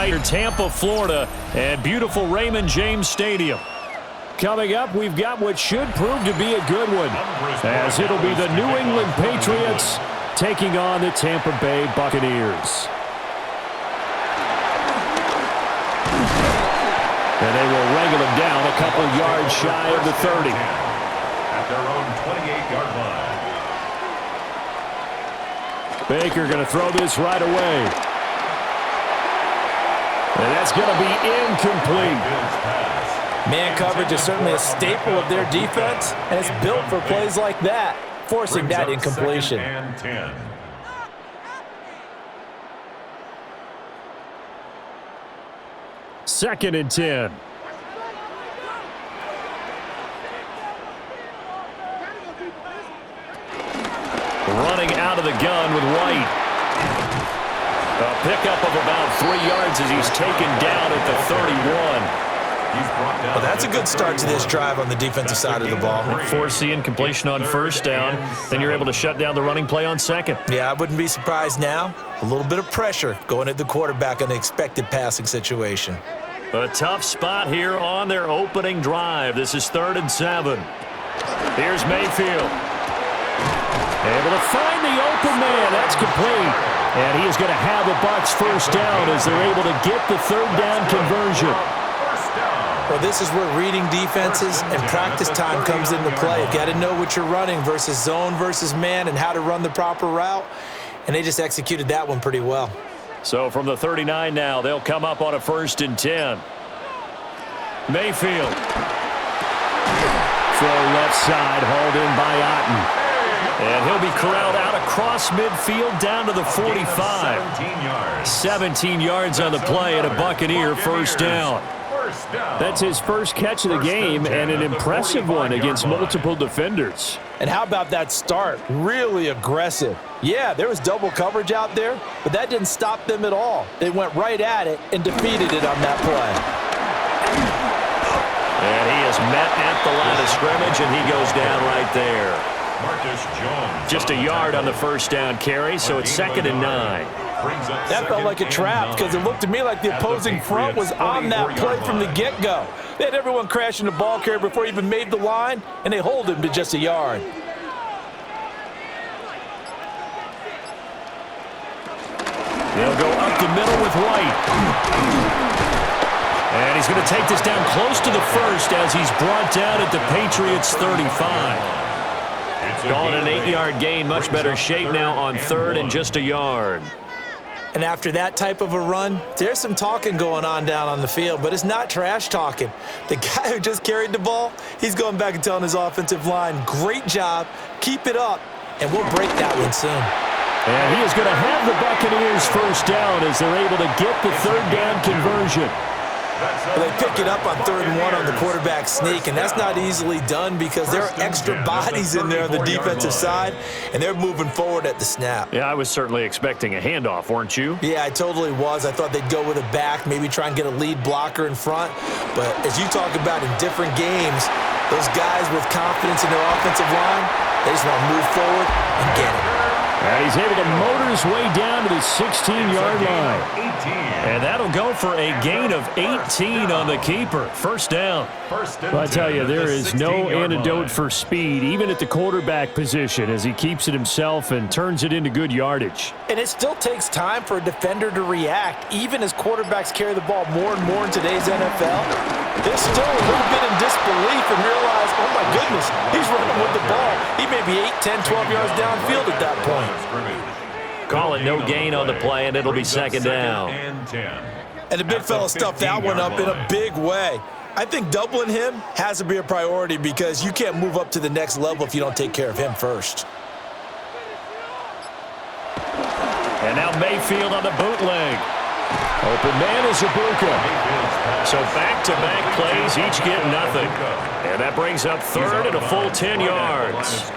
right here, Tampa, Florida, and beautiful Raymond James Stadium. Coming up, we've got what should prove to be a good one, as it'll be the New England Patriots taking on the Tampa Bay Buccaneers. And they will wrangle them down a couple yards shy of the 30. At their own 28-yard line. Baker going to throw this right away. And that's going to be incomplete. Man coverage is certainly a staple of their defense, and it's built for plays like that, forcing that incompletion. And 10. Second and 10. Running out of the gun with White. A pickup of about 3 yards as he's taken down at the 31. Well, that's a good start to this drive on the defensive side of the ball. Force the incompletion on first down. Then you're able to shut down the running play on second. Yeah, I wouldn't be surprised now. A little bit of pressure going at the quarterback in the expected passing situation. A tough spot here on their opening drive. This is 3rd and 7. Here's Mayfield. Able to find the open man. That's complete. And he is going to have the Bucs first down as they're able to get the 3rd down conversion. Well, this is where reading defenses and practice time comes into play. You got to know what you're running versus zone versus man and how to run the proper route. And they just executed that one pretty well. So from the 39 now, they'll come up on a 1st and 10. Mayfield. Throw left side, hauled in by Otten. And he'll be corralled out across midfield down to the 45. 17 yards on the play and a Buccaneer first down. That's his first catch of the game and an impressive one against multiple defenders. And how about that start? Really aggressive. Yeah, there was double coverage out there, but that didn't stop them at all. They went right at it and defeated it on that play. And he is met at the line of scrimmage, and he goes down right there. Just a yard on the first down carry, so it's 2nd and 9. That felt like a trap because it looked to me like the opposing front was on that play from the get-go. They had everyone crashing the ball carrier before he even made the line, and they hold him to just a yard. They'll go up the middle with White. And he's going to take this down close to the first as he's brought down at the Patriots 35. Calling an 8-yard gain, much better shape now on 3rd and just a yard. And after that type of a run, there's some talking going on down on the field, but it's not trash talking. The guy who just carried the ball, he's going back and telling his offensive line, great job, keep it up, and we'll break that one soon. And he is going to have the Buccaneers first down as they're able to get the 3rd down conversion. Well, they pick it up on 3rd and 1 on the quarterback sneak, and that's not easily done because there are extra bodies in there on the defensive side, and they're moving forward at the snap. Yeah, I was certainly expecting a handoff, weren't you? Yeah, I totally was. I thought they'd go with a back, maybe try and get a lead blocker in front. But as you talk about in different games, those guys with confidence in their offensive line, they just want to move forward and get it. And he's able to motor his way down to the 16-yard line. And that'll go for a gain of 18 on the keeper. First down. Well, I tell you, there is no antidote for speed, even at the quarterback position, as he keeps it himself and turns it into good yardage. And it still takes time for a defender to react, even as quarterbacks carry the ball more and more in today's NFL. They're still a little bit in disbelief and realize, oh my goodness, he's running with the ball. He may be 8, 10, 12 yards downfield at that point. Call it no gain on the play, and it'll be 2nd down. And the big fella stuffed that one up in a big way. I think doubling him has to be a priority because you can't move up to the next level if you don't take care of him first. And now Mayfield on the bootleg. Open man is Ibuka. So back-to-back plays, each get nothing. And that brings up 3rd and a full 10 yards.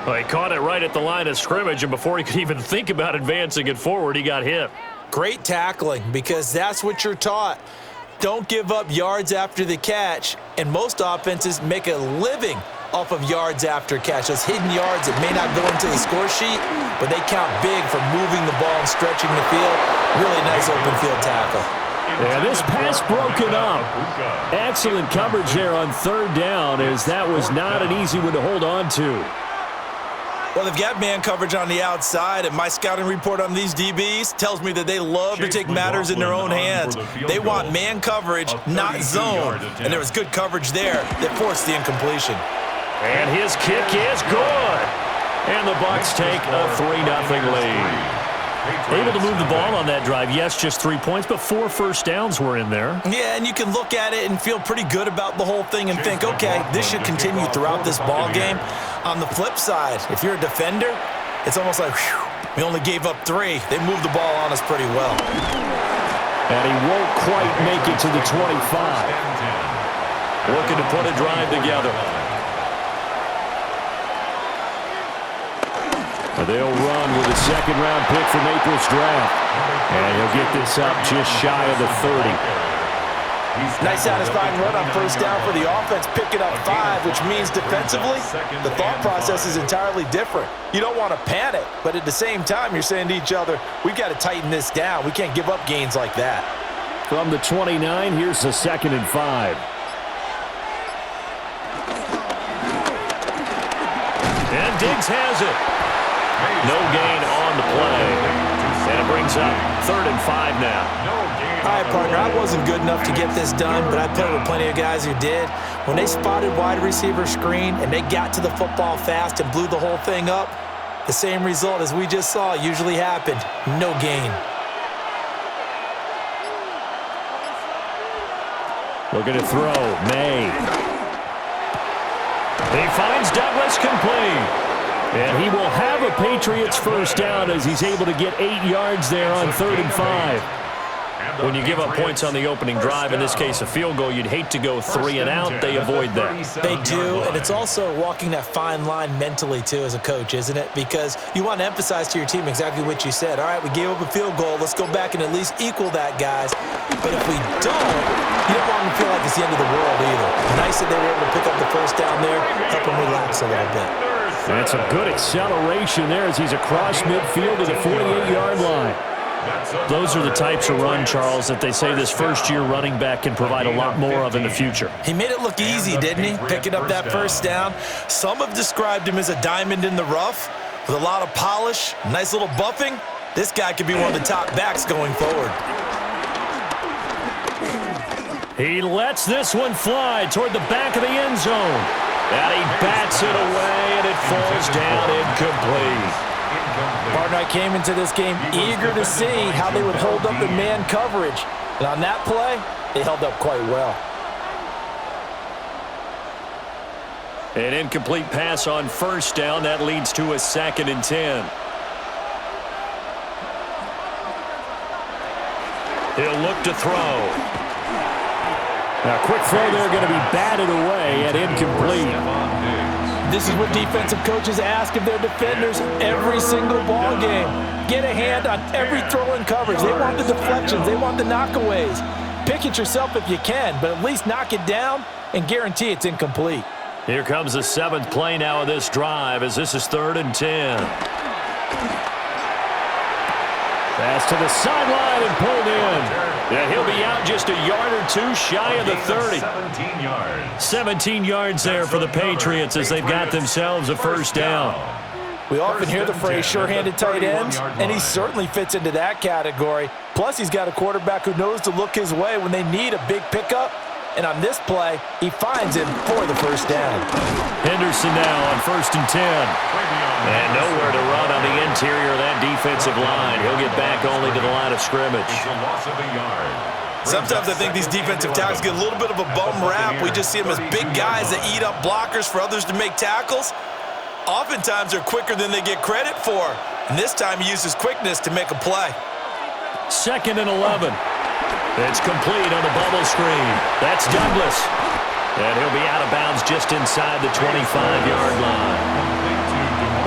Well, he caught it right at the line of scrimmage, and before he could even think about advancing it forward, he got hit. Great tackling, because that's what you're taught. Don't give up yards after the catch, and most offenses make a living off of yards after catch. Those hidden yards that may not go into the score sheet, but they count big for moving the ball and stretching the field. Really nice open field tackle. And this pass broken up. Excellent coverage there on third down, as that was not an easy one to hold on to. Well, they've got man coverage on the outside, and my scouting report on these DBs tells me that they love to take matters in their own hands. They want man coverage, not zone, and there was good coverage there that forced the incompletion. And his kick is good. And the Bucs take a 3-0 lead. Able to move the ball on that drive. Yes, just 3 points, but 4 first downs were in there. Yeah, and you can look at it and feel pretty good about the whole thing and think, okay, this should continue throughout this ball game. On the flip side, if you're a defender, it's almost like, whew, we only gave up 3. They moved the ball on us pretty well. And he won't quite make it to the 25. Looking to put a drive together. They'll run with a second-round pick from April's draft. And he'll get this up just shy of the 30. Nice satisfying run on first down for the offense, picking up 5, which means defensively, the thought process is entirely different. You don't want to panic, but at the same time, you're saying to each other, we've got to tighten this down. We can't give up gains like that. From the 29, here's the 2nd and 5. And Diggs has it. No gain on the play. And it brings up 3rd and 5 now. All right, partner, I wasn't good enough to get this done, but I played with plenty of guys who did. When they spotted wide receiver screen and they got to the football fast and blew the whole thing up, the same result as we just saw usually happened. No gain. Looking to throw. May. He finds Douglas complete. And he will have a Patriots first down as he's able to get 8 yards there on 3rd and 5. When you give up points on the opening drive, in this case a field goal, you'd hate to go 3 and out. They avoid that. They do, and it's also walking that fine line mentally, too, as a coach, isn't it? Because you want to emphasize to your team exactly what you said. All right, we gave up a field goal. Let's go back and at least equal that, guys. But if we don't, you don't want them to feel like it's the end of the world either. Nice that they were able to pick up the first down there, help them relax a little bit. And some good acceleration there as he's across midfield to the 48-yard line. Those are the types of run, Charles, that they say this first-year running back can provide a lot more of in the future. He made it look easy, didn't he? Picking up that first down. Some have described him as a diamond in the rough with a lot of polish, nice little buffing. This guy could be one of the top backs going forward. He lets this one fly toward the back of the end zone. And he bats it away, and it falls down incomplete. Partner, I came into this game eager to see how they would hold up in man coverage. And on that play, they held up quite well. An incomplete pass on first down. That leads to a 2nd and 10. He'll look to throw. Now, quick throw there, going to be batted away and incomplete. This is what defensive coaches ask of their defenders every single ball game. Get a hand on every throw in coverage. They want the deflections. They want the knockaways. Pick it yourself if you can, but at least knock it down and guarantee it's incomplete. Here comes the 7th play now of this drive as this is 3rd and 10. Pass to the sideline and pulled in. Yeah, he'll be out just a yard or 2 shy of the 30. 17 yards. 17 yards there for the Patriots as they've got themselves a first down. We often hear the phrase sure-handed tight ends, and he certainly fits into that category. Plus, he's got a quarterback who knows to look his way when they need a big pickup. And on this play, he finds him for the first down. Henderson now on 1st and 10. And nowhere to run on the interior of that defensive line. He'll get back only to the line of scrimmage. Sometimes I think these defensive tackles get a little bit of a bum rap. We just see them as big guys that eat up blockers for others to make tackles. Oftentimes, they're quicker than they get credit for. And this time, he uses quickness to make a play. 2nd and 11. It's complete on the bubble screen. That's Douglas. And he'll be out of bounds just inside the 25-yard line.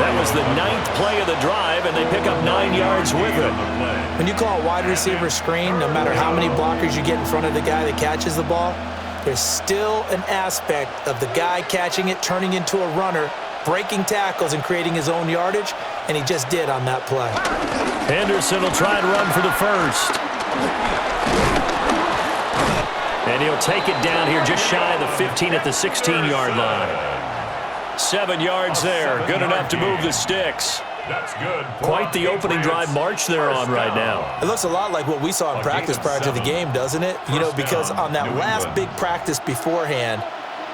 That was the 9th play of the drive, and they pick up 9 yards with it. When you call a wide receiver screen, no matter how many blockers you get in front of the guy that catches the ball, there's still an aspect of the guy catching it, turning into a runner, breaking tackles and creating his own yardage, and he just did on that play. Henderson will try and run for the first. And he'll take it down here just shy of the 15 at the 16-yard line. 7 yards there. Good enough to move the sticks. That's good. Quite the opening drive march they're on right now. It looks a lot like what we saw in practice prior to the game, doesn't it? You know, because on that last big practice beforehand,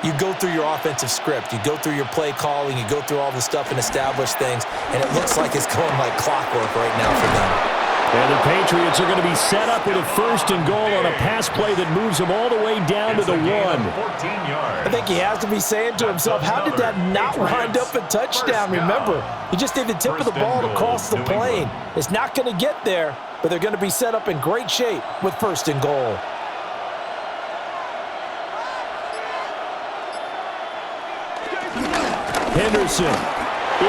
you go through your offensive script. You go through your play calling. You go through all the stuff and establish things. And it looks like it's going like clockwork right now for them. And the Patriots are going to be set up with a 1st and goal on a pass play that moves them all the way down to the 1. I think he has to be saying to himself, how did that not wind up a touchdown? Remember, he just did the tip of the ball to cross the plane. It's not going to get there, but they're going to be set up in great shape with 1st and goal. Henderson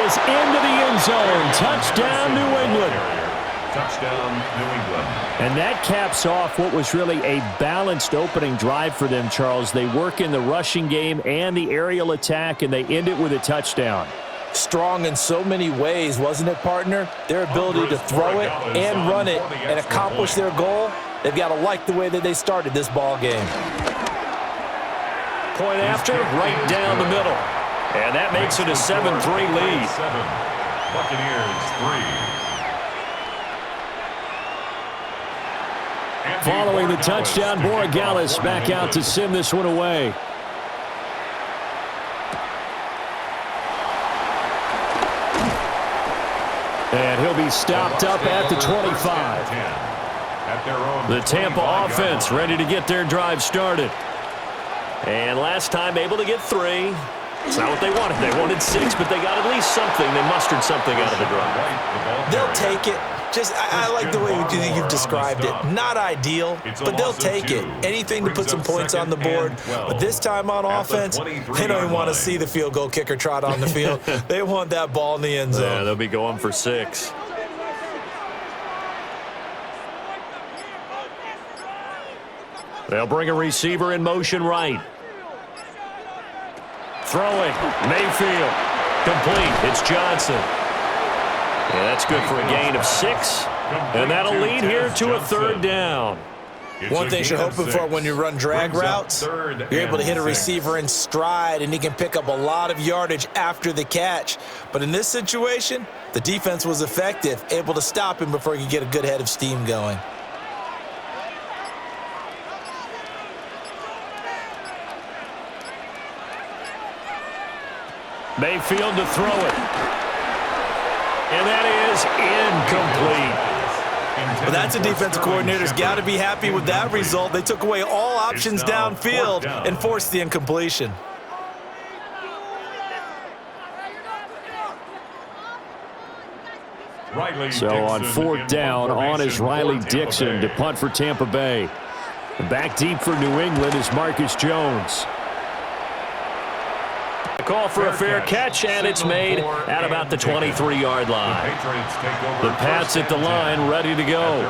is into the end zone. Touchdown, New England. Touchdown, New England. And that caps off what was really a balanced opening drive for them, Charles. They work in the rushing game and the aerial attack, and they end it with a touchdown. Strong in so many ways, wasn't it, partner? Their ability to throw it and run it and accomplish their goal, they've got to like the way that they started this ball game. Point after, right down the middle. And that makes it a 7-3 lead. 7, Buccaneers 3. Following the touchdown, Borregales back out to send this one away. And he'll be stopped up at the 25. The Tampa offense ready to get their drive started. And last time able to get 3. It's not what they wanted. They wanted 6, but they got at least something. They mustered something out of the drive. They'll take it. I like the way you've described it. Not ideal, but they'll take it. Anything to put some points on the board. But this time on offense, they don't even want to see the field goal kicker trot on the field. They want that ball in the end zone. Yeah, they'll be going for 6. They'll bring a receiver in motion right. Throwing. Mayfield. Complete. It's Johnson. Yeah, that's good for a gain of 6. And that'll lead here to a 3rd down. One thing you're hoping for when you run drag routes, you're able to hit a receiver in stride, and he can pick up a lot of yardage after the catch. But in this situation, the defense was effective, able to stop him before he could get a good head of steam going. Mayfield to throw it. And that is incomplete. Well, that's a defensive coordinator's got to be happy with that result. They took away all options downfield and forced the incompletion. So on 4th down, on is Riley Dixon to punt for Tampa Bay. Back deep for New England is Marcus Jones. Call for a fair catch, and it's made at about the 23-yard line. The Pats at the line, ready to go.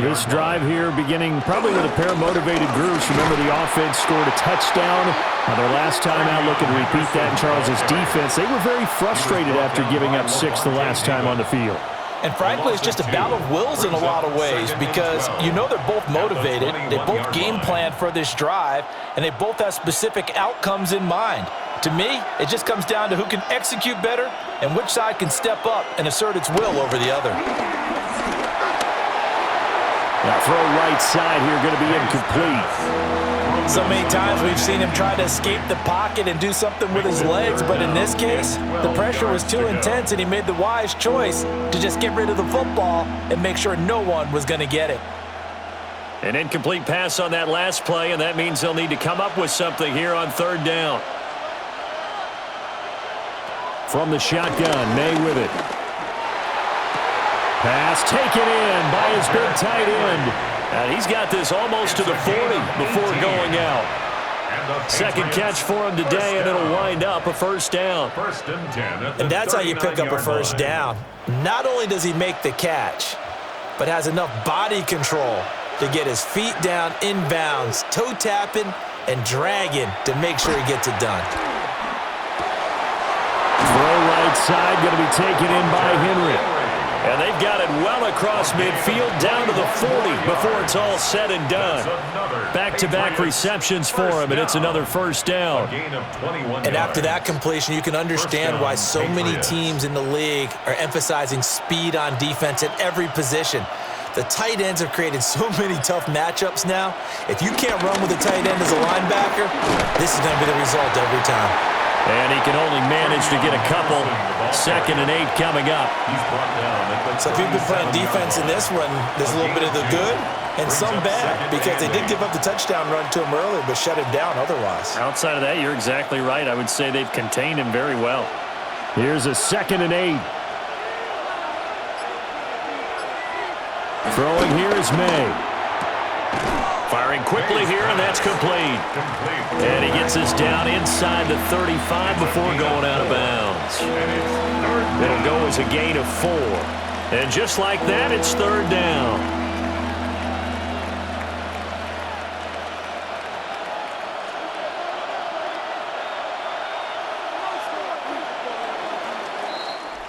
This drive here beginning probably with a pair of motivated groups. Remember, the offense scored a touchdown. Their last time out, looking to repeat that in Charles's defense. They were very frustrated after giving up 6 the last time on the field. And frankly, it's just a battle of wills in a lot of ways because you know they're both motivated, they both game plan for this drive, and they both have specific outcomes in mind. To me, it just comes down to who can execute better and which side can step up and assert its will over the other. That throw right side here going to be incomplete. So many times we've seen him try to escape the pocket and do something with his legs, but in this case, the pressure was too intense and he made the wise choice to just get rid of the football and make sure no one was going to get it. An incomplete pass on that last play, and that means they'll need to come up with something here on 3rd down. From the shotgun, May with it. Pass taken in by his big tight end. And he's got this almost to the 40 before going out. 2nd catch for him today, and it'll wind up a 1st down. And that's how you pick up a 1st down. Not only does he make the catch, but has enough body control to get his feet down inbounds, toe tapping and dragging to make sure he gets it done. Throw right side, going to be taken in by Henry. And they've got it well across midfield down to the 40 before it's all said and done. Back-to-back receptions for him, and it's another first down. And after that completion, you can understand why so many teams in the league are emphasizing speed on defense at every position. The tight ends have created so many tough matchups now. If you can't run with a tight end as a linebacker, this is going to be the result every time. And he can only manage to get a couple. 2nd and 8 coming up. So if you've been playing defense in this one, there's a little bit of the good and some bad, because they did give up the touchdown run to him earlier, but shut him down otherwise. Outside of that, you're exactly right. I would say they've contained him very well. Here's a 2nd and 8. Throwing here is May. Firing quickly here, and that's complete. And he gets us down inside the 35 before going out of bounds. It'll go as a gain of 4. And just like that, it's 3rd down.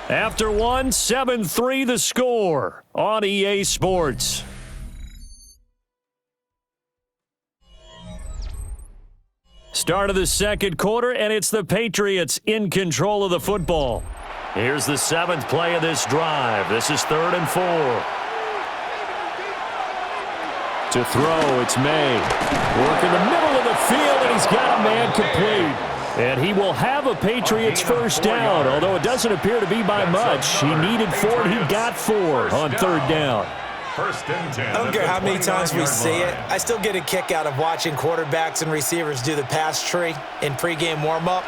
After 1, 7-3 the score on EA Sports. Start of the second quarter, and it's the Patriots in control of the football. Here's the 7th play of this drive. This is 3rd and 4. To throw, it's May. Work in the middle of the field, and he's got a man complete. And he will have a Patriots first down, although it doesn't appear to be by much. He needed 4, and he got 4 on 3rd down. I don't care how many times we see it. I still get a kick out of watching quarterbacks and receivers do the pass tree in pregame warm-up.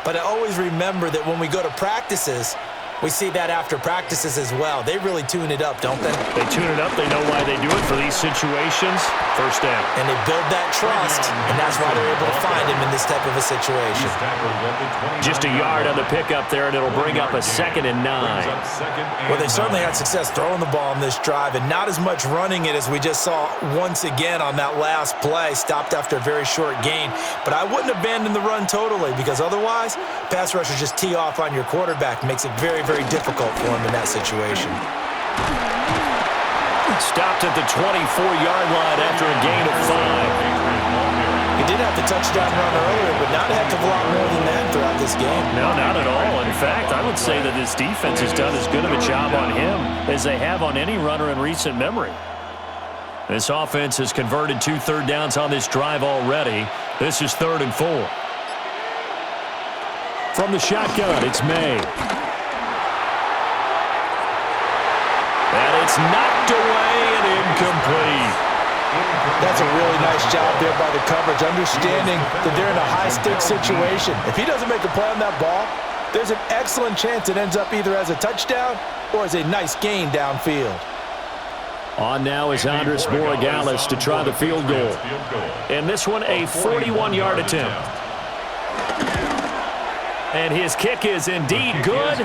But I always remember that when we go to practices, we see that after practices as well. They really tune it up, don't they? They tune it up. They know why they do it for these situations. First down. And they build that trust, and that's why they're able to find him in this type of a situation. Just a yard on the pickup there, and it'll bring up a 2nd and 9. Well, they certainly had success throwing the ball on this drive, and not as much running it as we just saw once again on that last play. Stopped after a very short gain. But I wouldn't abandon the run totally, because otherwise, pass rushers just tee off on your quarterback. Makes it very, very difficult for him in that situation. Stopped at the 24-yard line after a gain of 5. He did have the touchdown run earlier, but not a heck of a lot more than that throughout this game. No, not at all. In fact, I would say that this defense has done as good of a job on him as they have on any runner in recent memory. This offense has converted 2 third downs on this drive already. This is 3rd and 4. From the shotgun, it's May. And it's knocked away and incomplete. That's a really nice job there by the coverage, understanding that they're in a high-stakes situation. If he doesn't make a play on that ball, there's an excellent chance it ends up either as a touchdown or as a nice gain downfield. On now is Andres Borregales to try the field goal. And this one, a 41-yard attempt. And his kick is indeed good.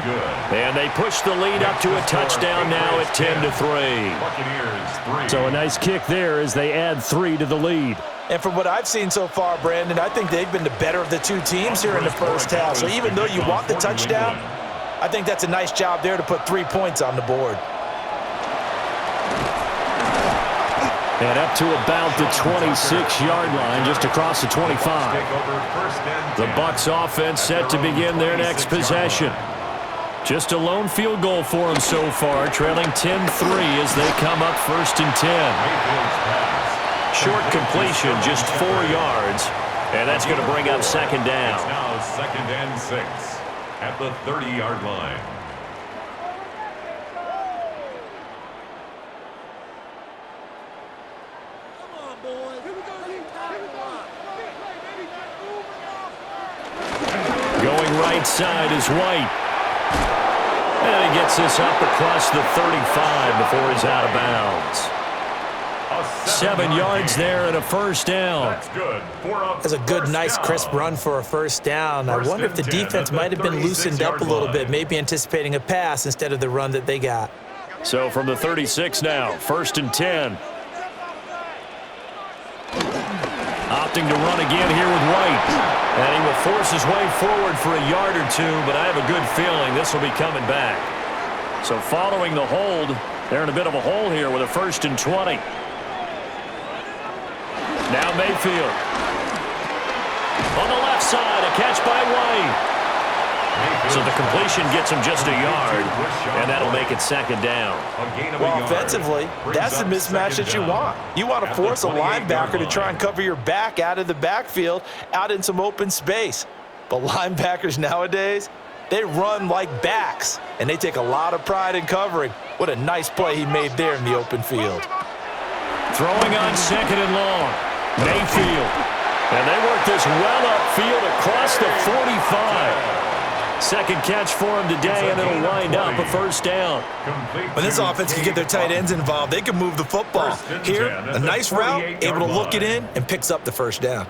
And they push the lead up to a touchdown now at 10-3. So a nice kick there as they add 3 to the lead. And from what I've seen so far, Brandon, I think they've been the better of the two teams here in the first half. So even though you want the touchdown, I think that's a nice job there to put 3 points on the board. And up to about the 26-yard line, just across the 25. The Bucs offense set to begin their next possession. Just a lone field goal for them so far, trailing 10-3 as they come up 1st and 10. Short completion, just 4 yards, and that's going to bring up 2nd down. It's now 2nd and 6 at the 30-yard line. Going right side is White. And he gets this up across the 35 before he's out of bounds. 7 yards there and a first down. That's a good, nice, crisp run for a first down. I wonder if the defense might have been loosened up a little bit, maybe anticipating a pass instead of the run that they got. So from the 36 now, 1st and 10. Opting to run again here with White. And he will force his way forward for a yard or two, but I have a good feeling this will be coming back. So following the hold, they're in a bit of a hole here with a 1st and 20. Now Mayfield. On the left side, a catch by White. So the completion gets him just a yard, and that'll make it 2nd down. Well, offensively, that's the mismatch that you want. You want to force a linebacker to try and cover your back out of the backfield, out in some open space. But linebackers nowadays, they run like backs, and they take a lot of pride in covering. What a nice play he made there in the open field. Throwing on 2nd and long. Mayfield. And they work this well upfield across the 45. 2nd catch for him today, and it'll wind up a 1st down. When this offense can get their tight ends involved, they can move the football. Here, a nice route, able to look it in, and picks up the 1st down.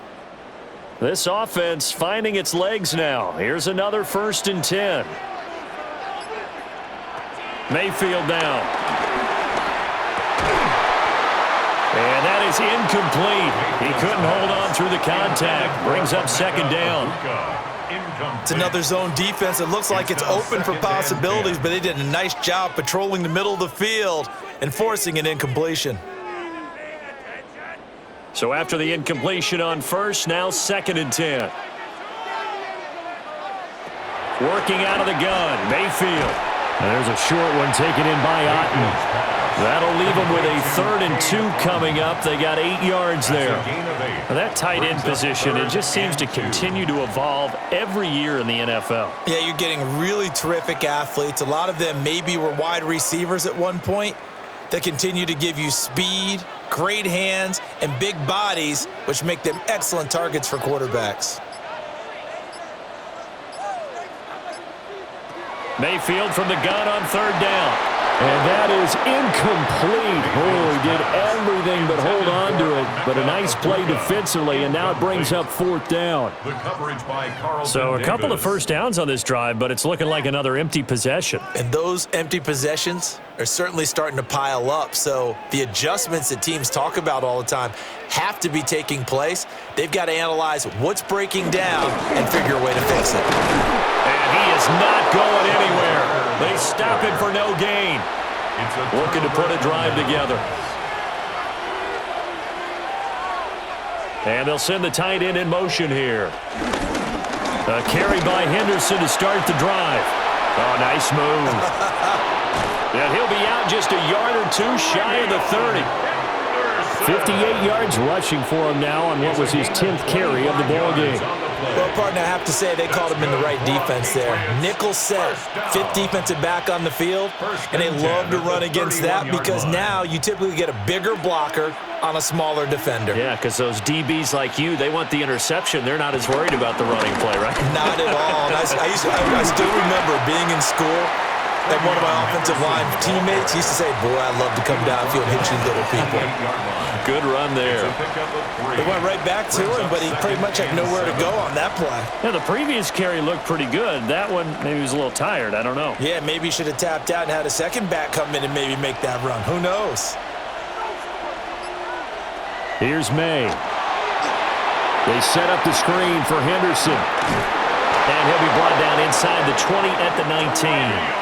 This offense finding its legs now. Here's another 1st and 10. Mayfield now. And that is incomplete. He couldn't hold on through the contact. Brings up 2nd down. It's another zone defense. It looks like it's open for possibilities, but they did a nice job patrolling the middle of the field and forcing an incompletion. So after the incompletion on 1st, now 2nd and 10. Working out of the gun, Mayfield. And there's a short one taken in by Otten. That'll leave them with a 3rd and 2 coming up. They got 8 yards there. Now that tight end position, it just seems to continue to evolve every year in the NFL. Yeah, you're getting really terrific athletes. A lot of them maybe were wide receivers at one point that continue to give you speed, great hands, and big bodies, which make them excellent targets for quarterbacks. Mayfield from the gun on 3rd down. And that is incomplete. Oh, he did everything but hold on to it. But a nice play defensively, and now it brings up 4th down. So a couple of 1st downs on this drive, but it's looking like another empty possession. And those empty possessions are certainly starting to pile up. So the adjustments that teams talk about all the time have to be taking place. They've got to analyze what's breaking down and figure a way to fix it. And he is not going anywhere. They stop it for no gain. Looking to put a drive together. And they'll send the tight end in motion here. A carry by Henderson to start the drive. Oh, nice move. And he'll be out just a yard or 2 shy of the 30. 58 yards rushing for him now on what was his 10th carry of the ball game. Well, partner, I have to say they called him in the right defense there. Nickel set, 5th defensive back on the field, and they love to run against that because now you typically get a bigger blocker on a smaller defender. Yeah, because those DBs like you, they want the interception. They're not as worried about the running play, right? Not at all. And I still remember being in school, and one of my offensive line teammates used to say, boy, I'd love to come downfield and hit you little people. Good run there. They went right back to him, but he pretty much had nowhere to go on that play. Yeah, the previous carry looked pretty good. That one, maybe he was a little tired. I don't know. Yeah, maybe he should have tapped out and had a second back come in and maybe make that run. Who knows? Here's May. They set up the screen for Henderson. And he'll be brought down inside the 20 at the 19.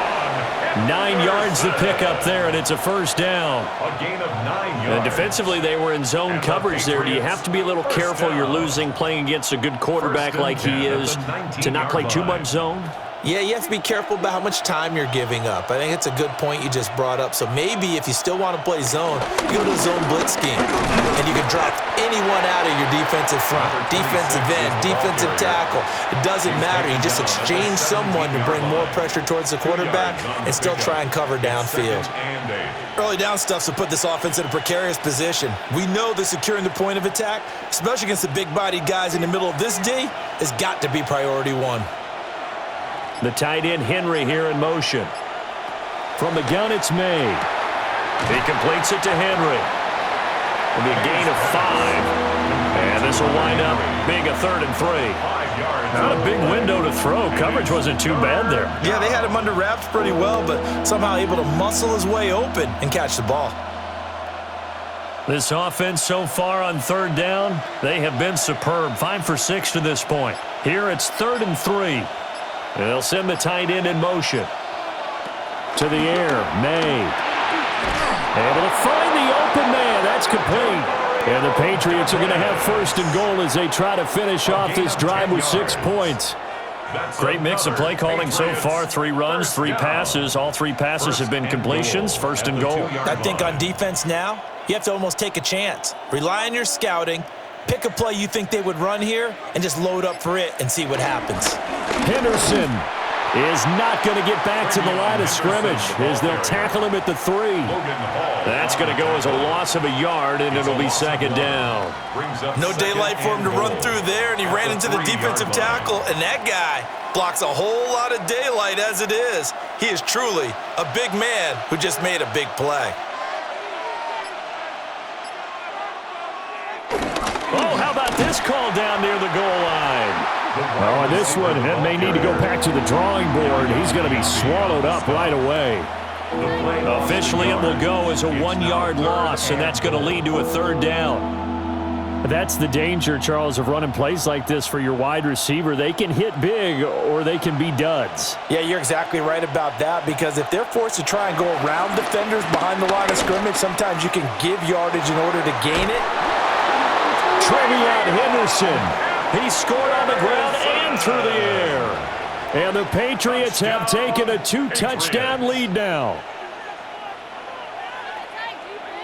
9 yards to pick up there, and it's a 1st down. A gain of 9 yards. And defensively, they were in zone coverage there. Do you have to be a little careful you're losing playing against a good quarterback like he is to not play too much zone? Yeah, you have to be careful about how much time you're giving up. I think it's a good point you just brought up. So maybe if you still want to play zone, you go to a zone blitz scheme. And you can drop anyone out of your defensive front, defensive end, defensive tackle. It doesn't matter. You just exchange someone to bring more pressure towards the quarterback and still try and cover downfield. Early down stuff's to put this offense in a precarious position. We know that securing the point of attack, especially against the big-bodied guys in the middle of this D, has got to be priority one. The tight end Henry here in motion. From the gun, it's May. He completes it to Henry. It'll be a gain of 5. And this will wind up being a 3rd and 3. Not a big window to throw. Coverage wasn't too bad there. Yeah, they had him under wraps pretty well, but somehow able to muscle his way open and catch the ball. This offense so far on 3rd down, they have been superb. 5 for 6 to this point. Here it's 3rd and 3. They'll send the tight end in motion. To the air, May. Able to find the open man. That's complete. And the Patriots are going to have first and goal as they try to finish off this drive with 6 points. Great mix of play calling so far. 3 runs, 3 passes. All 3 passes have been completions. First and goal. I think on defense now, you have to almost take a chance. Rely on your scouting. Pick a play you think they would run here and just load up for it and see what happens. Henderson is not going to get back to the line of scrimmage as they'll tackle him at the 3. That's going to go as a loss of a yard, and it'll be second down. No daylight for him to run through there, and he ran into the defensive tackle, and that guy blocks a whole lot of daylight as it is. He is truly a big man who just made a big play. Oh, how about this call down near the goal line? Oh, and this one may need to go back to the drawing board. He's going to be swallowed up right away. Officially, it will go as a 1-yard loss, and that's going to lead to a third down. That's the danger, Charles, of running plays like this for your wide receiver. They can hit big or they can be duds. Yeah, you're exactly right about that, because if they're forced to try and go around defenders behind the line of scrimmage, sometimes you can give yardage in order to gain it. Trevion Henderson. He scored on the ground and through the air. And the Patriots have taken a 2-touchdown lead now.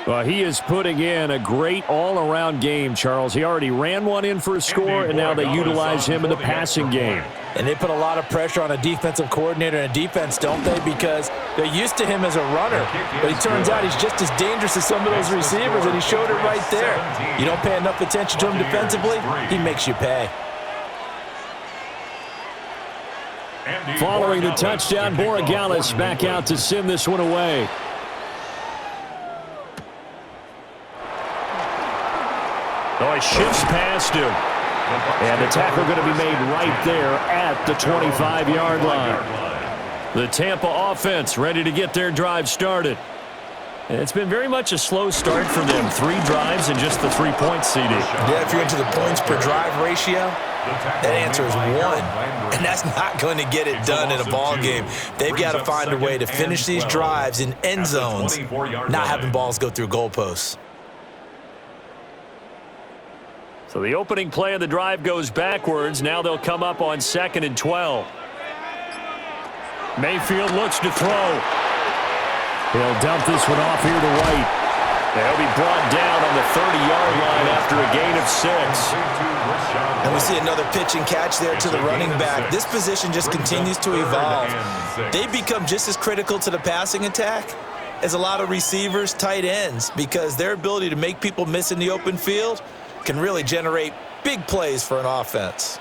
Well, he is putting in a great all-around game, Charles. He already ran one in for a score, and now they utilize him in the passing game. And they put a lot of pressure on a defensive coordinator and a defense, don't they? Because they're used to him as a runner. But it turns out he's just as dangerous as some of those receivers, and he showed it right there. You don't pay enough attention to him defensively, he makes you pay. Following the touchdown, Borregales back out to send this one away. Oh, he shifts past him. And the tackle going to be made right there at the 25-yard line. The Tampa offense ready to get their drive started. And it's been very much a slow start for them. 3 drives and just the 3 points, CD. Yeah, if you're into the points per drive ratio, that answer is 1. And that's not going to get it done in a ball game. They've got to find a way to finish these drives in end zones, not having balls go through goalposts. So the opening play of the drive goes backwards. Now they'll come up on 2nd and 12. Mayfield looks to throw. He'll dump this one off here to right. They'll be brought down on the 30-yard line after a gain of 6. And we see another pitch and catch there to the running back. This position just continues to evolve. They become just as critical to the passing attack as a lot of receivers, tight ends, because their ability to make people miss in the open field can really generate big plays for an offense.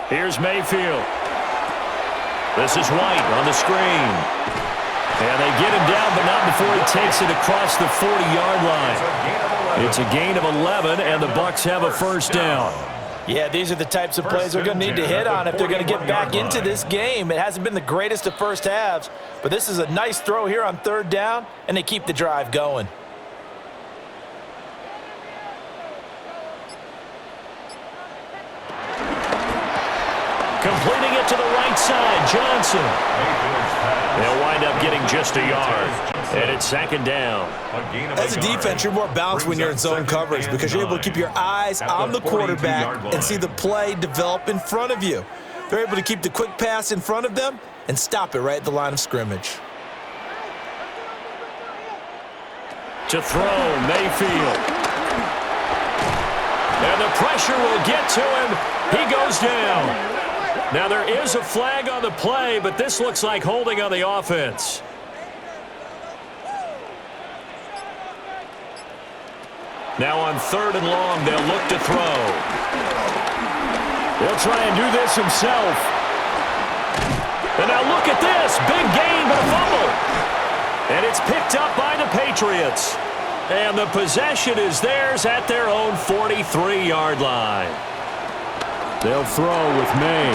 Here's Mayfield. This is White on the screen. And they get him down, but not before he takes it across the 40-yard line. It's a gain of 11, and the Bucs have a first down. Yeah, these are the types of plays they're going to need to hit on if they're going to get back into this game. It hasn't been the greatest of first halves, but this is a nice throw here on 3rd down, and they keep the drive going. Completing it to the right side, Johnson. They'll wind up getting just a yard. And it's 2nd down. As a defense, you're more balanced when you're in zone coverage because you're able to keep your eyes on the quarterback and see the play develop in front of you. They're able to keep the quick pass in front of them and stop it right at the line of scrimmage. To throw, Mayfield. And the pressure will get to him. He goes down. Now there is a flag on the play, but this looks like holding on the offense. Now on 3rd and long, they'll look to throw. He'll try and do this himself. And now look at this. Big gain, but a fumble. And it's picked up by the Patriots. And the possession is theirs at their own 43-yard line. They'll throw with May.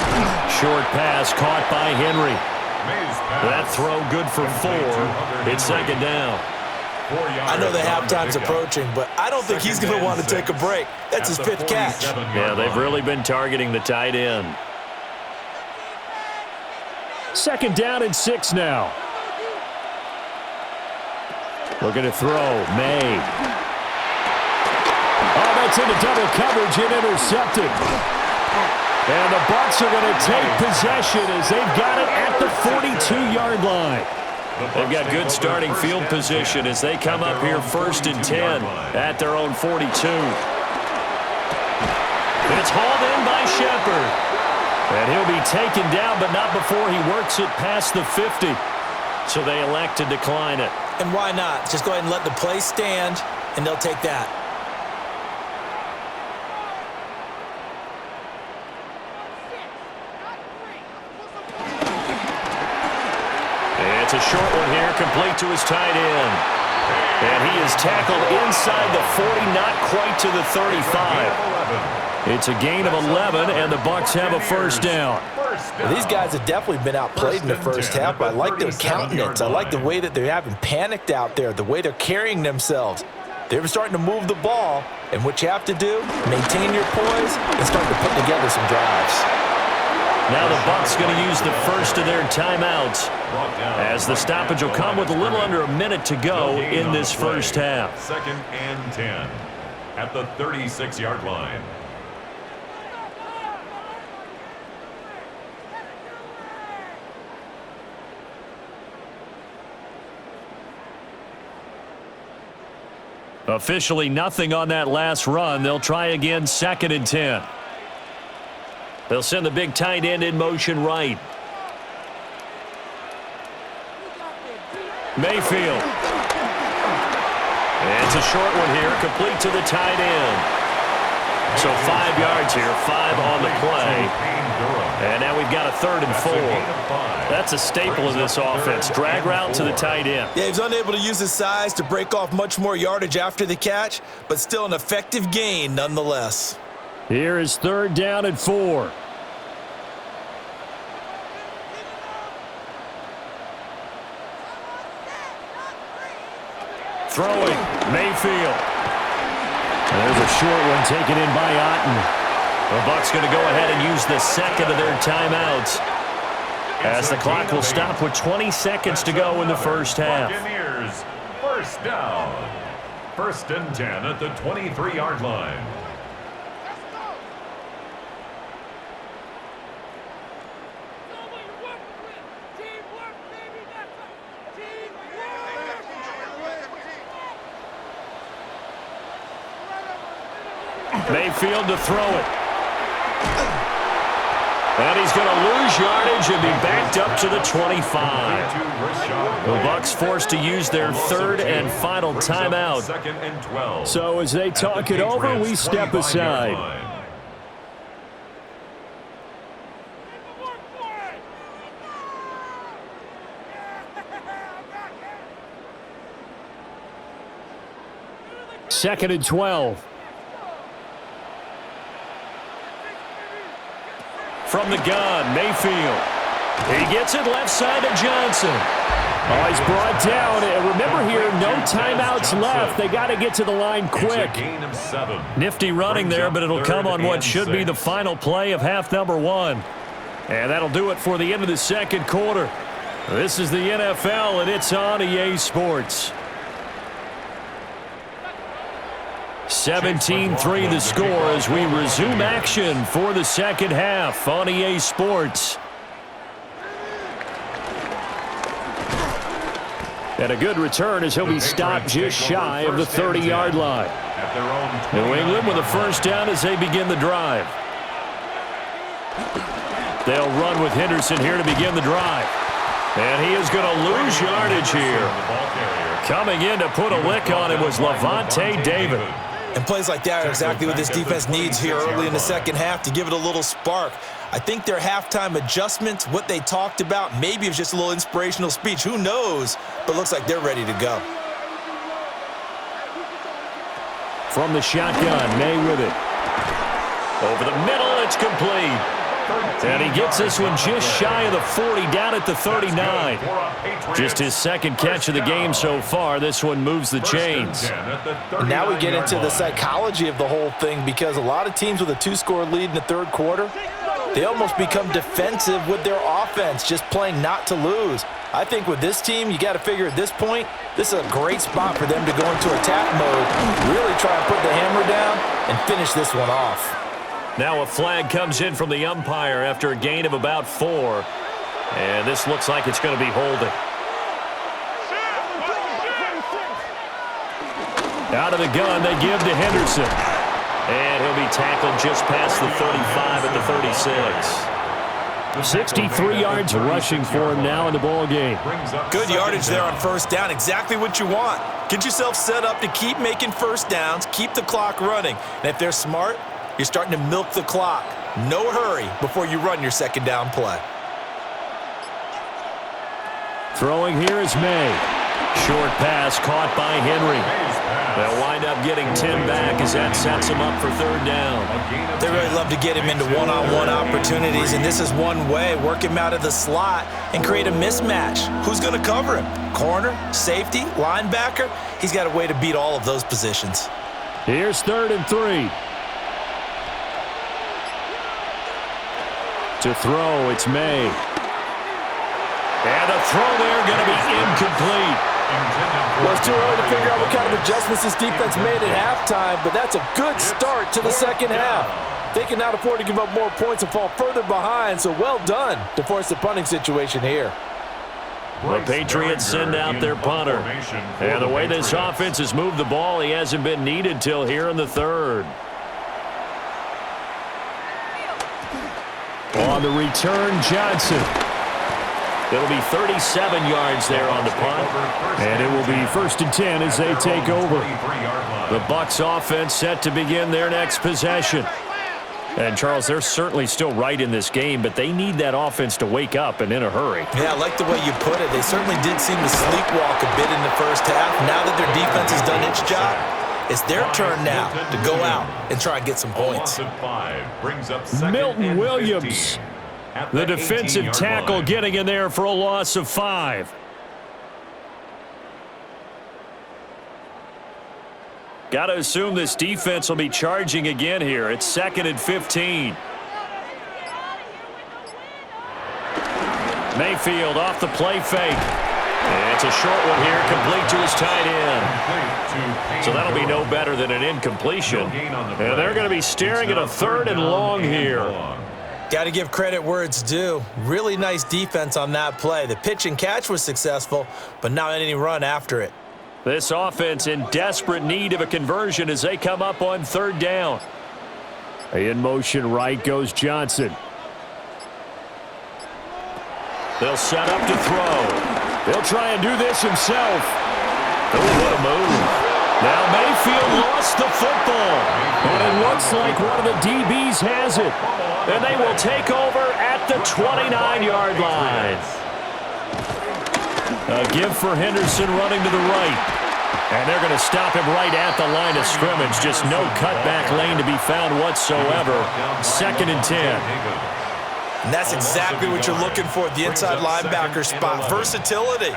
Short pass caught by Henry. That throw good for 4. It's 2nd down. I know the halftime's approaching, but I don't think he's going to want to take a break. That's his 5th catch. Yeah, they've really been targeting the tight end. 2nd down and 6 now. Looking to throw. May. Oh, that's into double coverage and intercepted. And the Bucs are going to take possession as they've got it at the 42-yard line. They've got good starting field position as they come up here 1st and 10 at their own 42. It's hauled in by Shepard. And he'll be taken down, but not before he works it past the 50. So they elect to decline it. And why not? Just go ahead and let the play stand, and they'll take that. It's a short one here, complete to his tight end. And he is tackled inside the 40, not quite to the 35. It's a gain of 11, and the Bucs have a 1st down. Well, these guys have definitely been outplayed in the first half, but I like their countenance. I like the way that they haven't panicked out there, the way they're carrying themselves. They're starting to move the ball, and what you have to do, maintain your poise and start to put together some drives. Now the Bucs going to use the first of their timeouts as the stoppage will come with a little under a minute to go in this first half. 2nd and 10 at the 36-yard line. Officially nothing on that last run. They'll try again 2nd and 10. They'll send the big tight end in motion right. Mayfield. And it's a short one here, complete to the tight end. So 5 yards here, 5 on the play. And now we've got a 3rd and 4. That's a staple of this offense. Drag route to the tight end. Yeah, he's unable to use his size to break off much more yardage after the catch, but still an effective gain nonetheless. Here is 3rd down and 4. Throwing, Mayfield. There's a short one taken in by Otten. The Bucs going to go ahead and use the 2nd of their timeouts as the clock will stop with 20 seconds to go in the first half. Buccaneers, 1st down. 1st and 10 at the 23-yard line. Mayfield to throw it. And he's going to lose yardage and be backed up to the 25. The Bucs forced to use their 3rd and final timeout. 2nd and 12. So as they talk it over, we step aside. Second and 12. From the gun, Mayfield. He gets it left side to Johnson. Oh, he's brought down. And remember here, no timeouts left. They got to get to the line quick. Nifty running there, but it'll come on what should be the final play of half number 1. And that'll do it for the end of the 2nd quarter. This is the NFL, and it's on EA Sports. 17-3 the score as we resume action for the 2nd half on EA Sports. And a good return as he'll be stopped just shy of the 30-yard line. New England with a 1st down as they begin the drive. They'll run with Henderson here to begin the drive. And he is going to lose yardage here. Coming in to put a lick on it was Levante David. And plays like that are exactly what this defense needs here early in the 2nd half to give it a little spark. I think their halftime adjustments, what they talked about, maybe it was just a little inspirational speech. Who knows? But looks like they're ready to go. From the shotgun, May with it. Over the middle, it's complete. And he gets this one just shy of the 40, down at the 39. Just his 2nd catch of the game so far. This one moves the chains. Now we get into the psychology of the whole thing, because a lot of teams with a 2-score lead in the 3rd quarter, They almost become defensive with their offense, just playing not to lose. I think with this team, you got to figure at this point, this is a great spot for them to go into attack mode, really try and put the hammer down and finish this one off. Now a flag comes in from the umpire after a gain of about 4. And this looks like it's going to be holding. Out of the gun, they give to Henderson. And he'll be tackled just past the 35 at the 36. 63 yards rushing for him now in the ball game. Good yardage there on first down. Exactly what you want. Get yourself set up to keep making first downs, keep the clock running. And if they're smart, you're starting to milk the clock. No hurry before you run your second down play. Throwing here is May. Short pass caught by Henry. They'll wind up getting 10 back as that sets them up for third down. They really love to get him into one-on-one opportunities, and this is one way. Work him out of the slot and create a mismatch. Who's going to cover him? Corner, safety, linebacker? He's got a way to beat all of those positions. Here's 3rd and 3. To throw, it's May. And the throw there going to be incomplete. Well, it's too early to figure out what kind of adjustments this defense made at halftime, but that's a good start to the second half. They cannot afford to give up more points and fall further behind, so well done to force the punting situation here. The Patriots send out their punter. And the way this offense has moved the ball, he hasn't been needed till here in the 3rd. On the return, Johnson. It'll be 37 yards there on the punt. And it will be 1st and 10 as they take over. The Bucs offense set to begin their next possession. And, Charles, they're certainly still right in this game, but they need that offense to wake up and in a hurry. Yeah, I like the way you put it. They certainly did seem to sleepwalk a bit in the first half. Now that their defense has done its job, it's their turn now to go out and try and get some points. Milton Williams, the defensive tackle, getting in there for a loss of 5. Got to assume this defense will be charging again here. It's 2nd and 15. Mayfield off the play fake. And it's a short one here, complete to his tight end. So that'll be no better than an incompletion. And they're going to be staring at a 3rd and long here. Got to give credit where it's due. Really nice defense on that play. The pitch and catch was successful, but not any run after it. This offense in desperate need of a conversion as they come up on 3rd down. In motion right goes Johnson. They'll set up to throw. They'll try and do this himself. Oh, what a move. Now Mayfield lost the football. And it looks like one of the DBs has it. And they will take over at the 29-yard line. A give for Henderson running to the right. And they're going to stop him right at the line of scrimmage. Just no cutback lane to be found whatsoever. 2nd and 10. And that's exactly what you're looking for at the inside linebacker spot. Versatility.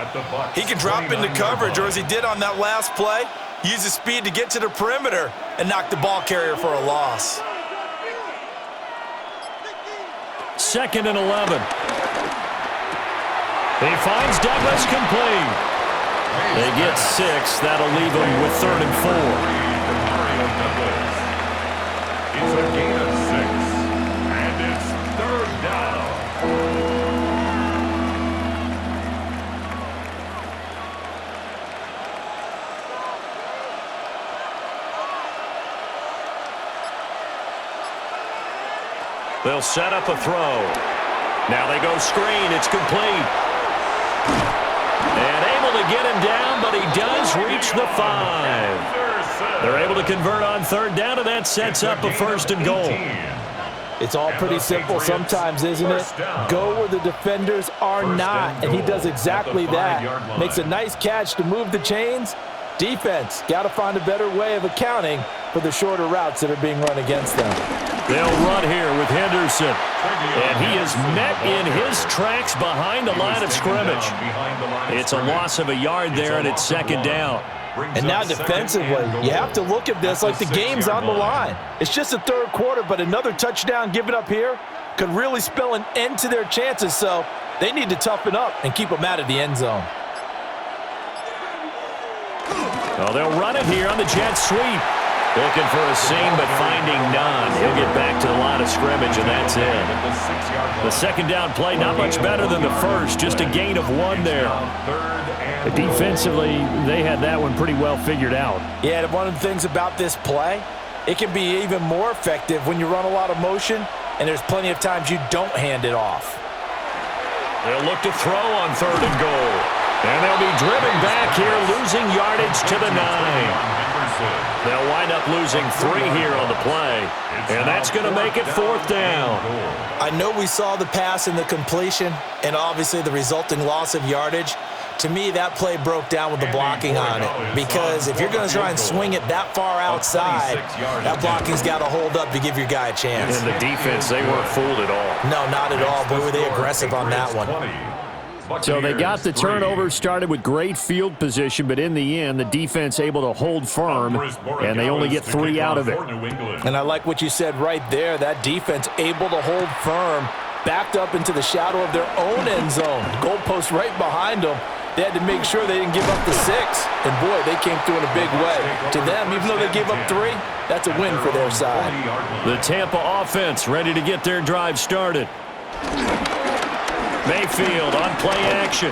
He can drop into coverage, or as he did on that last play, use his speed to get to the perimeter and knock the ball carrier for a loss. 2nd and 11. He finds Douglas complete. They get 6. That'll leave them with 3rd and 4. It's a gain of 6, and it's 3rd down. They'll set up a throw. Now they go screen. It's complete. And able to get him down, but he does reach the 5. They're able to convert on 3rd down, and that sets up a 1st and goal. It's all pretty simple sometimes, isn't it? Go where the defenders are not, and he does exactly that. Makes a nice catch to move the chains. Defense, got to find a better way of accounting for the shorter routes that are being run against them. They'll run here with Henderson. And he is met in his tracks behind the line of scrimmage. It's a loss of a yard there, and it's 2nd down. And now defensively, you have to look at this like the game's on the line. It's just the 3rd quarter, but another touchdown given up here could really spell an end to their chances, so they need to toughen up and keep them out of the end zone. Well, they'll run it here on the jet sweep. Looking for a seam, but finding none. He'll get back to the line of scrimmage, and that's it. The second down play, not much better than the first, just a gain of 1 there. Defensively, they had that one pretty well figured out. Yeah, one of the things about this play, it can be even more effective when you run a lot of motion, and there's plenty of times you don't hand it off. They'll look to throw on 3rd and goal. And they'll be driven back here, losing yardage to the 9. They'll wind up losing 3 here on the play, and that's going to make it 4th down. I know we saw the pass and the completion, and obviously the resulting loss of yardage. To me, that play broke down with the blocking on it, because if you're going to try and swing it that far outside, that blocking's got to hold up to give your guy a chance. And the defense, they weren't fooled at all. No, not at all. Boy, were they aggressive on that one. So they got the turnover started with great field position, but in the end, the defense able to hold firm, and they only get 3 out of it. And I like what you said right there. That defense able to hold firm, backed up into the shadow of their own end zone. Goalpost right behind them. They had to make sure they didn't give up the 6. And, boy, they came through in a big way. To them, even though they gave up 3, that's a win for their side. The Tampa offense ready to get their drive started. Mayfield on play action.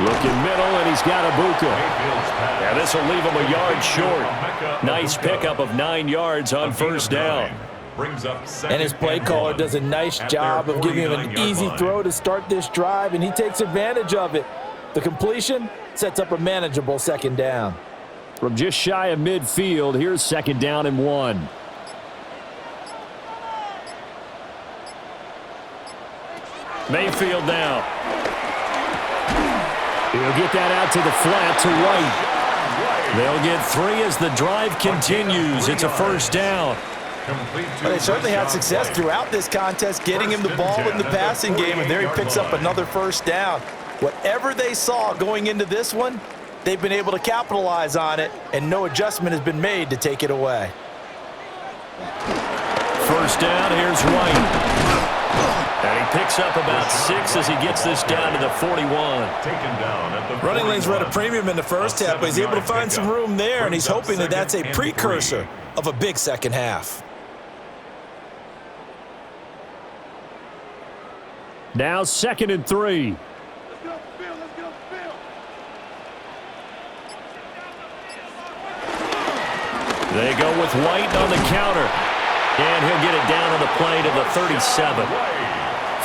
Looking middle, and he's got Ibuka. Yeah, this will leave him a yard short. Nice pickup of 9 yards on 1st down. And his play caller does a nice job of giving him an easy throw to start this drive, and he takes advantage of it. The completion sets up a manageable 2nd down. From just shy of midfield, here's 2nd down and 1. Mayfield now. He'll get that out to the flat to White. They'll get 3 as the drive continues. It's a 1st down. Well, they certainly had success throughout this contest, getting him the ball in the passing game, and there he picks up another 1st down. Whatever they saw going into this one, they've been able to capitalize on it, and no adjustment has been made to take it away. 1st down, here's White. And he picks up about 6 as he gets this down to the 41. Running lanes were at a premium in the first half, but he's able to find some room there, and he's hoping that that's a precursor of a big second half. Now 2nd and 3. They go with White on the counter. And he'll get it down on the play to the 37.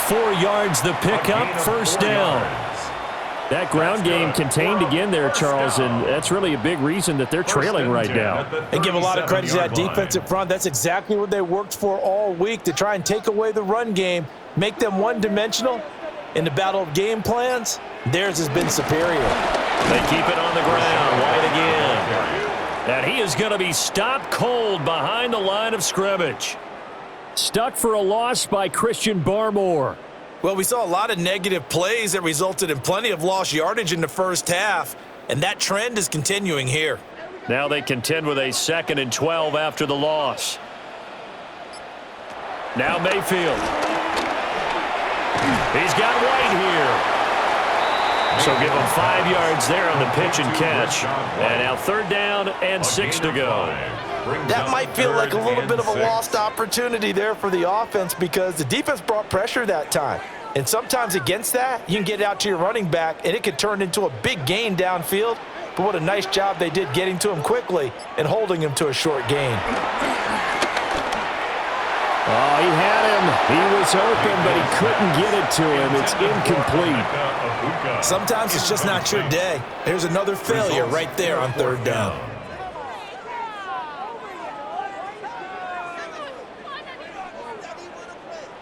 4 yards the pickup, 1st down. That ground game contained again there, Charles, and that's really a big reason that they're trailing right now. They give a lot of credit to that defensive front. That's exactly what they worked for all week, to try and take away the run game, make them one-dimensional. In the battle of game plans, theirs has been superior. They keep it on the ground. White again. And he is going to be stopped cold behind the line of scrimmage. Stuck for a loss by Christian Barmore. Well, we saw a lot of negative plays that resulted in plenty of lost yardage in the first half, and that trend is continuing here. Now they contend with a 2nd and 12 after the loss. Now Mayfield. He's got White here. So give him 5 yards there on the pitch and catch. And now 3rd down and 6 to go. That might feel like a little bit of a lost opportunity there for the offense, because the defense brought pressure that time. And sometimes against that, you can get it out to your running back, and it could turn into a big gain downfield. But what a nice job they did getting to him quickly and holding him to a short gain. Oh, he had him. He was open, but he couldn't get it to him. It's incomplete. Sometimes it's just not your day. There's another failure right there on 3rd down.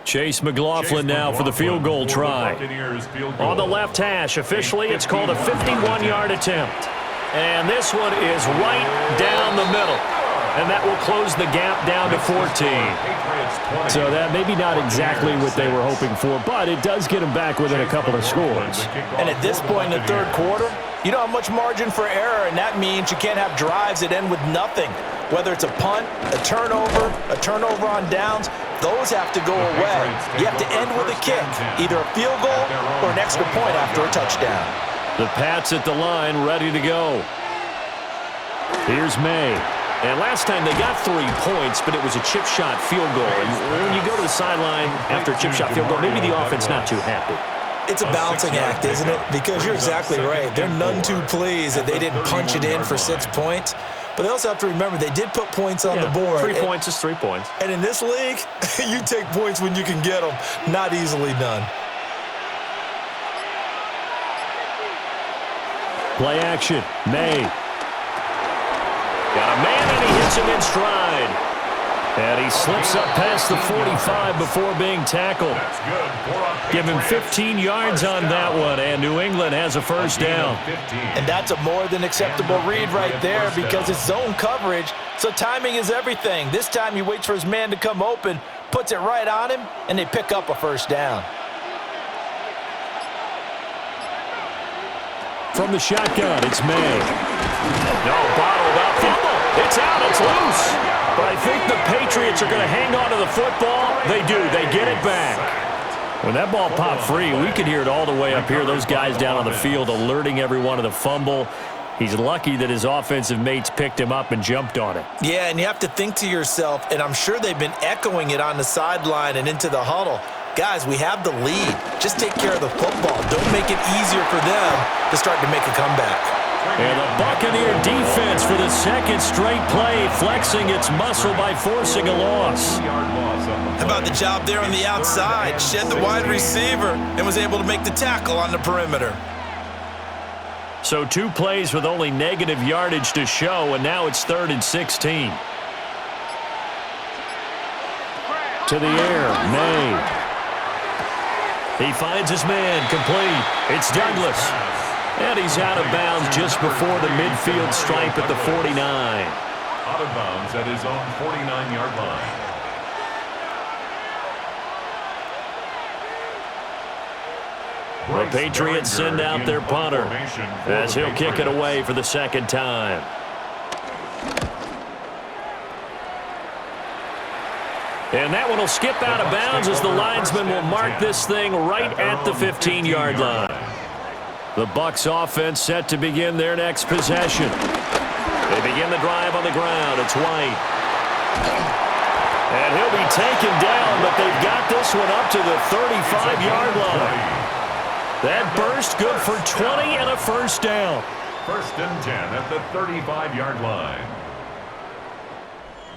Chase McLaughlin now for the field goal try. On the left hash, officially, it's called a 51-yard attempt. And this one is right down the middle. And that will close the gap down to 14. So that maybe not exactly what they were hoping for, but it does get them back within a couple of scores. And at this point in the 3rd quarter, you don't have much margin for error, and that means you can't have drives that end with nothing. Whether it's a punt, a turnover on downs, those have to go away. You have to end with a kick, either a field goal or an extra point after a touchdown. The Pats at the line, ready to go. Here's May. And last time they got 3 points, but it was a chip shot field goal. And when you go to the sideline after a chip shot field goal, maybe the offense not too happy. It's a balancing act, isn't it? Because you're exactly right. They're none too pleased that they didn't punch it in for 6 points. But they also have to remember they did put points on the board. 3 points is 3 points. And in this league, you take points when you can get them. Not easily done. Play action. May. Got a man, and he hits him in stride. And he slips up past the 45 before being tackled. Give him 15 yards on that one, and New England has a first down. And that's a more than acceptable read right there because it's zone coverage, so timing is everything. This time he waits for his man to come open, puts it right on him, and they pick up a first down. From the shotgun, it's May. No, bottled up. Fumble. It's out. It's loose. But I think the Patriots are going to hang on to the football. They do. They get it back. When that ball popped free, we could hear it all the way up here. Those guys down on the field alerting everyone of the fumble. He's lucky that his offensive mates picked him up and jumped on it. Yeah, and you have to think to yourself, and I'm sure they've been echoing it on the sideline and into the huddle. Guys, we have the lead. Just take care of the football. Don't make it easier for them to start to make a comeback. And the Buccaneer defense for the second straight play, flexing its muscle by forcing a loss. How about the job there on the outside? Shed the wide receiver and was able to make the tackle on the perimeter. So 2 plays with only negative yardage to show, and now it's 3rd and 16. To the air, May. He finds his man, complete. It's Douglas. And he's out of bounds just before the midfield stripe at the 49. Out of bounds at his own 49-yard line. The Patriots send out their punter as he'll kick it away for the second time. And that one will skip out of bounds as the linesman will mark this thing right at the 15-yard line. The Bucs offense set to begin their next possession. They begin the drive on the ground. It's White. And he'll be taken down, but they've got this one up to the 35-yard line. That burst good for 20 and a first down. 1st and 10 at the 35-yard line.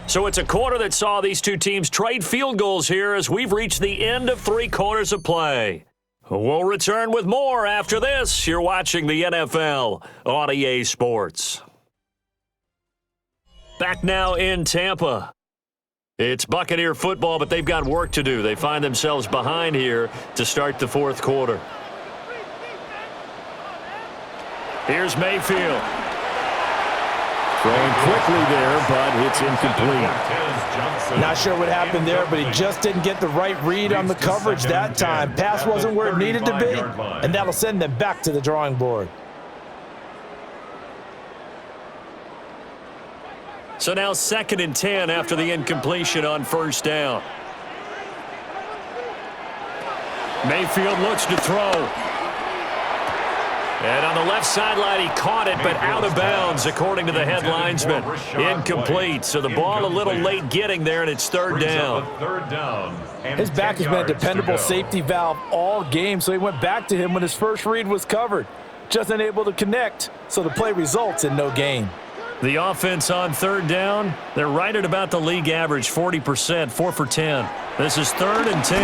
So it's a quarter that saw these two teams trade field goals here as we've reached the end of 3 quarters of play. We'll return with more after this. You're watching the NFL on EA Sports. Back now in Tampa. It's Buccaneer football, but they've got work to do. They find themselves behind here to start the 4th quarter. Here's Mayfield. Throwing quickly there, but it's incomplete. Not sure what happened there, but he just didn't get the right read on the coverage that time. Pass wasn't where it needed to be, and that'll send them back to the drawing board. So now 2nd and 10 after the incompletion on 1st down. Mayfield looks to throw. And on the left sideline, he caught it, but out of bounds, according to the head linesman. Incomplete, so the ball a little late getting there, and it's 3rd down. His back has been a dependable safety valve all game, so he went back to him when his first read was covered. Just unable to connect, so the play results in no gain. The offense on 3rd down, they're right at about the league average, 40%, 4 for 10. This is 3rd and 10.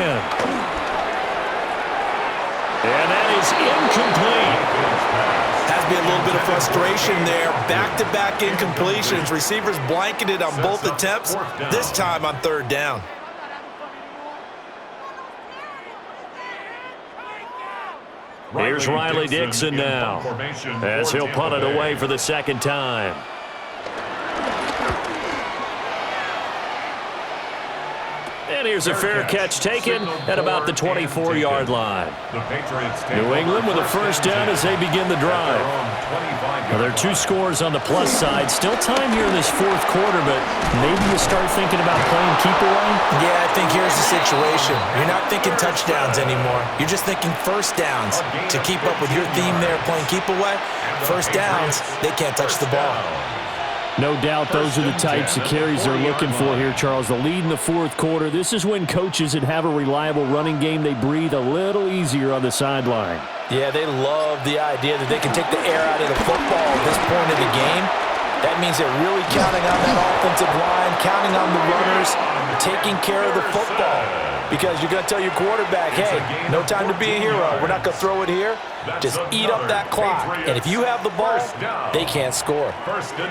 And that is incomplete. Has to be a little bit of frustration there. Back-to-back incompletions. Receivers blanketed on both attempts, this time on 3rd down. Here's Riley Dixon now as he'll punt it away for the 2nd time. And here's a fair catch taken at about the 24-yard line. New England with a first down as they begin the drive. Well, there are 2 scores on the plus side. Still time here in this fourth quarter, but maybe you start thinking about playing keep away? Yeah, I think here's the situation. You're not thinking touchdowns anymore. You're just thinking first downs. To keep up with your theme there, playing keep away, first downs, they can't touch the ball. No doubt those are the types of carries they're looking for here, Charles. The lead in the fourth quarter. This is when coaches that have a reliable running game, they breathe a little easier on the sideline. Yeah, they love the idea that they can take the air out of the football at this point of the game. That means they're really counting on that offensive line, counting on the runners, taking care of the football. Because you're going to tell your quarterback, hey, no time to be a hero. We're not going to throw it here. Just eat up that clock. And if you have the ball, they can't score.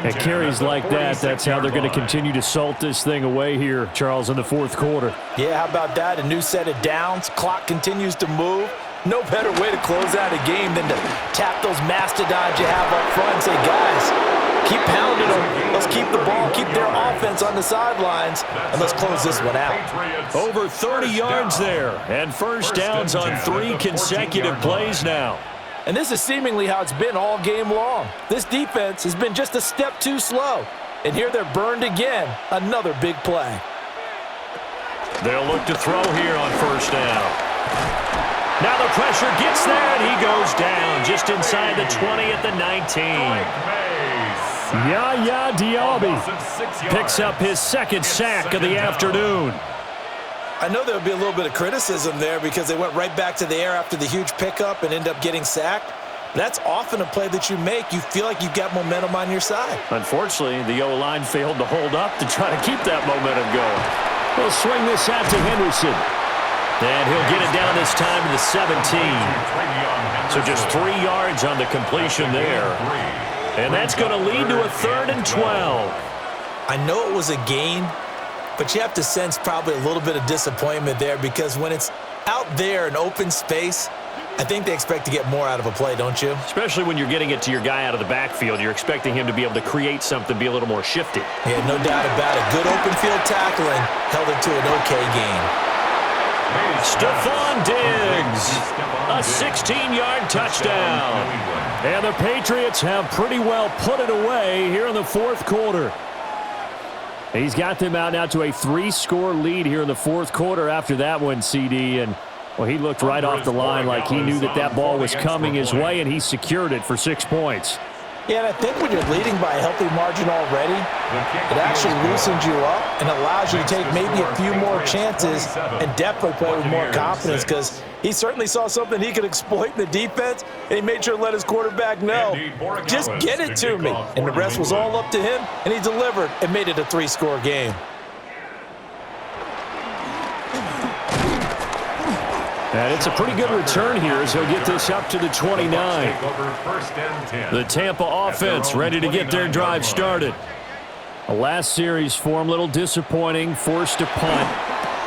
At carries like that, that's how they're going to continue to salt this thing away here, Charles, in the fourth quarter. Yeah, how about that? A new set of downs. Clock continues to move. No better way to close out a game than to tap those mastodons you have up front and say, guys, keep pounding them. Let's keep the ball, keep their offense on the sidelines, and let's close this one out. Over 30 yards there, and first downs on 3 consecutive plays now. And this is seemingly how it's been all game long. This defense has been just a step too slow. And here they're burned again. Another big play. They'll look to throw here on first down. Now the pressure gets there, and he goes down just inside the 20 at the 19. Yaya Diaby picks up his second sack of the afternoon. I know there'll be a little bit of criticism there because they went right back to the air after the huge pickup and end up getting sacked. That's often a play that you make. You feel like you've got momentum on your side. Unfortunately, the O-line failed to hold up to try to keep that momentum going. They'll swing this out to Henderson. And he'll get it down this time to the 17. So just 3 yards on the completion there. And that's going to lead to a 3rd and 12. I know it was a gain, but you have to sense probably a little bit of disappointment there because when it's out there in open space, I think they expect to get more out of a play, don't you? Especially when you're getting it to your guy out of the backfield. You're expecting him to be able to create something, be a little more shifty. Yeah, no doubt about it. Good open field tackling held it to an okay gain. Stephon Diggs, a 16-yard touchdown. And the Patriots have pretty well put it away here in the fourth quarter. He's got them out now to a 3-score lead here in the fourth quarter after that one, CD. And, well, he looked right off the line like he knew that that ball was coming his way, and he secured it for 6 points. Yeah, and I think when you're leading by a healthy margin already, it actually loosens you up and allows you to take maybe a few more chances and definitely play with more confidence because he certainly saw something he could exploit in the defense, and he made sure to let his quarterback know, just get it to me. And the rest was all up to him, and he delivered and made it a 3-score game. And it's a pretty good return here as he'll get this up to the 29. The Tampa offense ready to get their drive started. The last series for him, a little disappointing, forced a punt.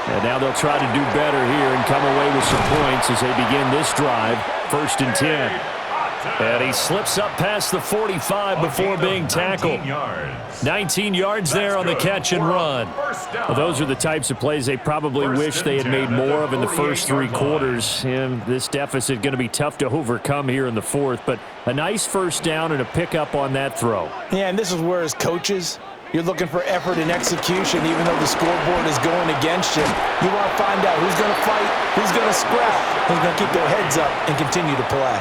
And now they'll try to do better here and come away with some points as they begin this drive, 1st and 10. And he slips up past the 45 before being tackled. 19 yards there on the catch and run. Well, those are the types of plays they probably wish they had made more of in the first 3 quarters. And this deficit going to be tough to overcome here in the fourth. But a nice first down and a pickup on that throw. Yeah, and this is where as coaches, you're looking for effort and execution even though the scoreboard is going against you. You want to find out who's going to fight, who's going to scrap, who's going to keep their heads up and continue to play.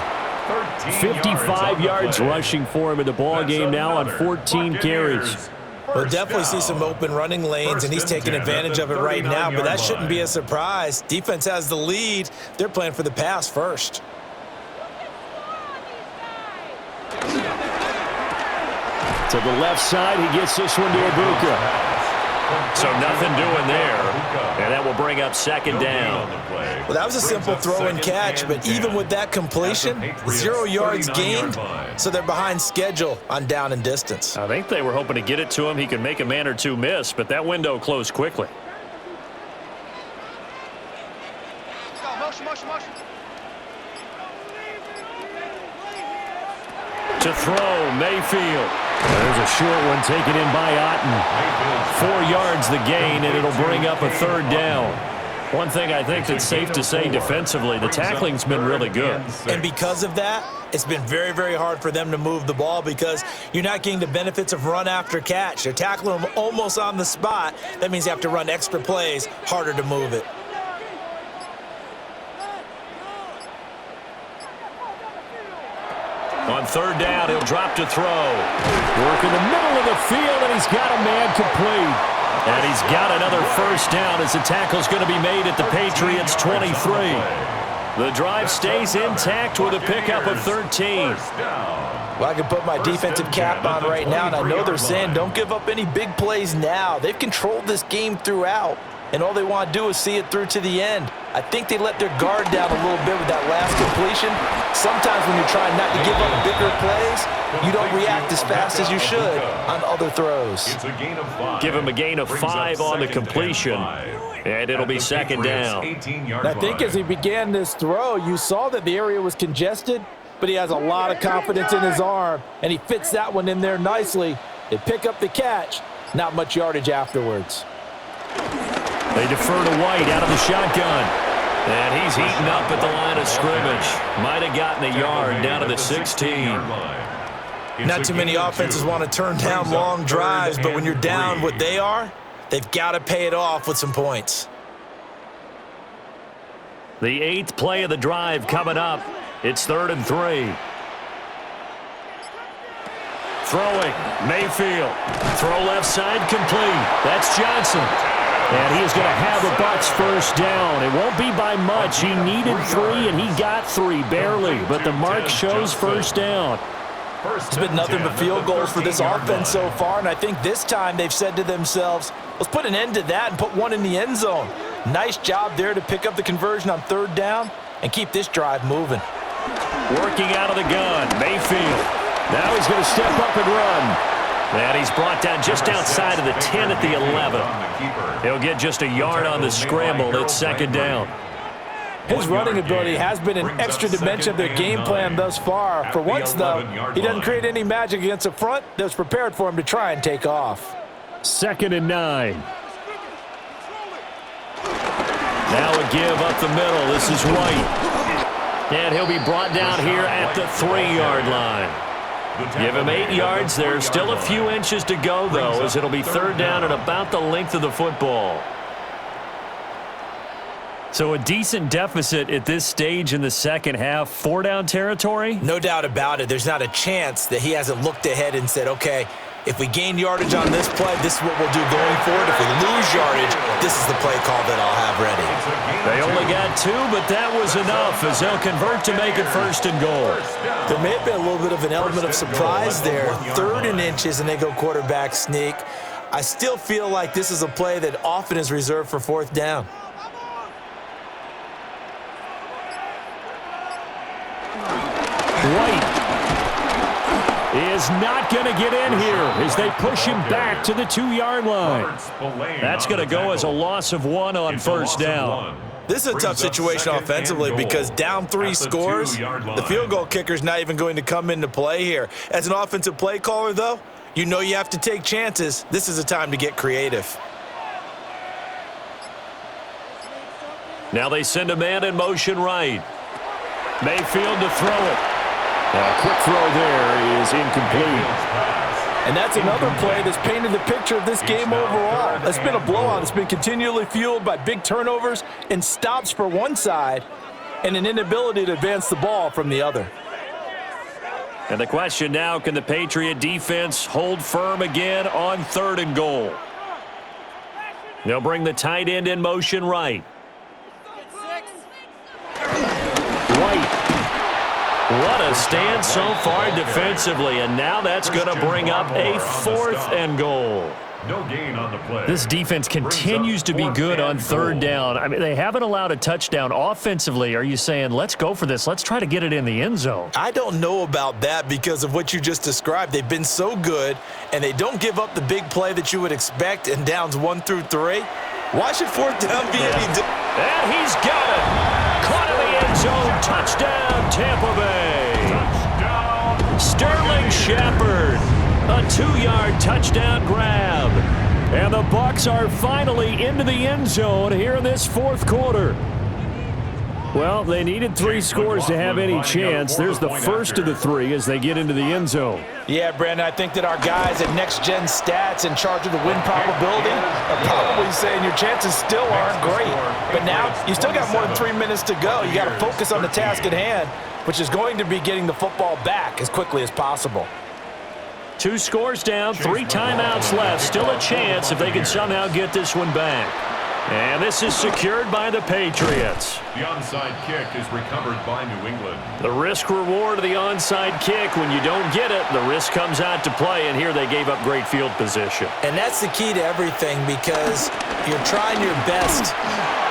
55 yards rushing for him in the ball game now on 14 carries. We'll definitely see some open running lanes, and he's taking advantage of it right now, but that shouldn't be a surprise. Defense has the lead. They're playing for the pass first. To the left side, he gets this one to Ibuka. So nothing doing there, and that will bring up 2nd down. Well, that was a simple throw and catch, but even with that completion, 0 yards gained, so they're behind schedule on down and distance. I think they were hoping to get it to him. He could make a man or two miss, but that window closed quickly. To throw, Mayfield. There's a short one taken in by Otten. 4 yards the gain, and it'll bring up a 3rd down. One thing I think that's safe to say defensively, the tackling's been really good. And because of that, it's been very, very hard for them to move the ball because you're not getting the benefits of run after catch. They're tackling them almost on the spot. That means you have to run extra plays, harder to move it. On third down, he'll drop to throw. Work in the middle of the field, and he's got a man complete. And he's got another first down as the tackle's going to be made at the Patriots' 23. The drive stays intact with a pickup of 13. Well, I can put my defensive cap on right now, and I know they're saying don't give up any big plays now. They've controlled this game throughout, and all they want to do is see it through to the end. I think they let their guard down a little bit with that last completion. Sometimes when you're trying not to give up bigger plays, you don't react as fast as you should on other throws. Give him a gain of 5 on the completion, and it'll be second down. I think as he began this throw, you saw that the area was congested, but he has a lot of confidence in his arm, and he fits that one in there nicely. They pick up the catch, not much yardage afterwards. They defer to White out of the shotgun. And he's eaten up at the line of scrimmage. Might have gotten a yard down to the 16. Not too many offenses want to turn down long drives, but when you're down what they are, they've got to pay it off with some points. The 8th play of the drive coming up. It's 3rd and 3. Throwing, Mayfield. Throw left side complete. That's Johnson. And he is going to have the Bucs first down. It won't be by much. He needed 3, and he got 3, barely. But the mark shows first down. It's been nothing but field goals for this offense so far, and I think this time they've said to themselves, let's put an end to that and put one in the end zone. Nice job there to pick up the conversion on 3rd down and keep this drive moving. Working out of the gun, Mayfield. Now he's going to step up and run. And he's brought down just outside of the 10 at the 11. He'll get just a yard on the scramble. It's second down. His running ability has been an extra dimension of their game plan thus far. For once, though, he doesn't create any magic against the front that was prepared for him to try and take off. 2nd and 9. Now a give up the middle. This is White. And he'll be brought down here at the 3-yard line. Give him 8 yards. There's still a few inches to go, though, as it'll be 3rd down at about the length of the football. So a decent deficit at this stage in the second half. 4-down territory? No doubt about it. There's not a chance that he hasn't looked ahead and said, okay, if we gain yardage on this play, this is what we'll do going forward. If we lose yardage, this is the play call that I'll have ready. They only got 2, but that was enough as they'll convert to make it 1st and goal. There may have been a little bit of an element of surprise there. 3rd and inches, and they go quarterback sneak. I still feel like this is a play that often is reserved for 4th down. White is not going to get in here as they push him back to the 2-yard line. That's going to go as a loss of 1 on 1st down. This is a tough situation offensively because down 3 scores, the field goal kicker's not even going to come into play here. As an offensive play caller, though, you know you have to take chances. This is a time to get creative. Now they send a man in motion right. Mayfield to throw it. A quick throw there is incomplete. And that's another play that's painted the picture of this game overall. It's been a blowout. It's been continually fueled by big turnovers and stops for one side and an inability to advance the ball from the other. And the question now, can the Patriot defense hold firm again on 3rd and goal? They'll bring the tight end in motion right. White. What a stand so far defensively, and now that's going to bring up a 4th and goal. No gain on the play. This defense continues to be good on 3rd down. I mean, they haven't allowed a touchdown offensively. Are you saying, let's go for this, let's try to get it in the end zone? I don't know about that because of what you just described. They've been so good, and they don't give up the big play that you would expect in downs 1 through 3. Why should 4th down be any different? And he's got it. Caught in the end zone. Touchdown, Tampa Bay. Touchdown. Sterling Shepard. A 2-yard touchdown grab. And the Bucs are finally into the end zone here in this fourth quarter. Well, they needed 3 scores to have any chance. There's the first of the 3 as they get into the end zone. Yeah, Brandon, I think that our guys at Next Gen Stats in charge of the win probability are probably saying your chances still aren't great. But now you still got more than 3 minutes to go. You got to focus on the task at hand, which is going to be getting the football back as quickly as possible. 2 scores down, 3 timeouts left. Still a chance if they can somehow get this one back. And this is secured by the Patriots. The onside kick is recovered by New England. The risk reward of the onside kick. When you don't get it, the risk comes out to play, and here they gave up great field position. And that's the key to everything, because you're trying your best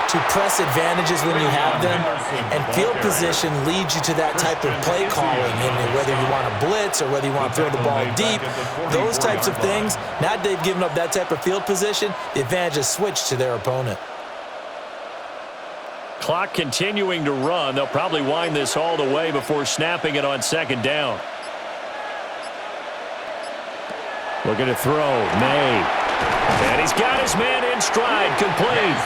to press advantages when you have them, and field position leads you to that type of play calling, and whether you want to blitz or whether you want to throw the ball deep, those types of things. Now that they've given up that type of field position, the advantage has switched to their opponent. Clock continuing to run. They'll probably wind this all the way before snapping it on second down. Looking to throw, May. And he's got his man in stride, complete.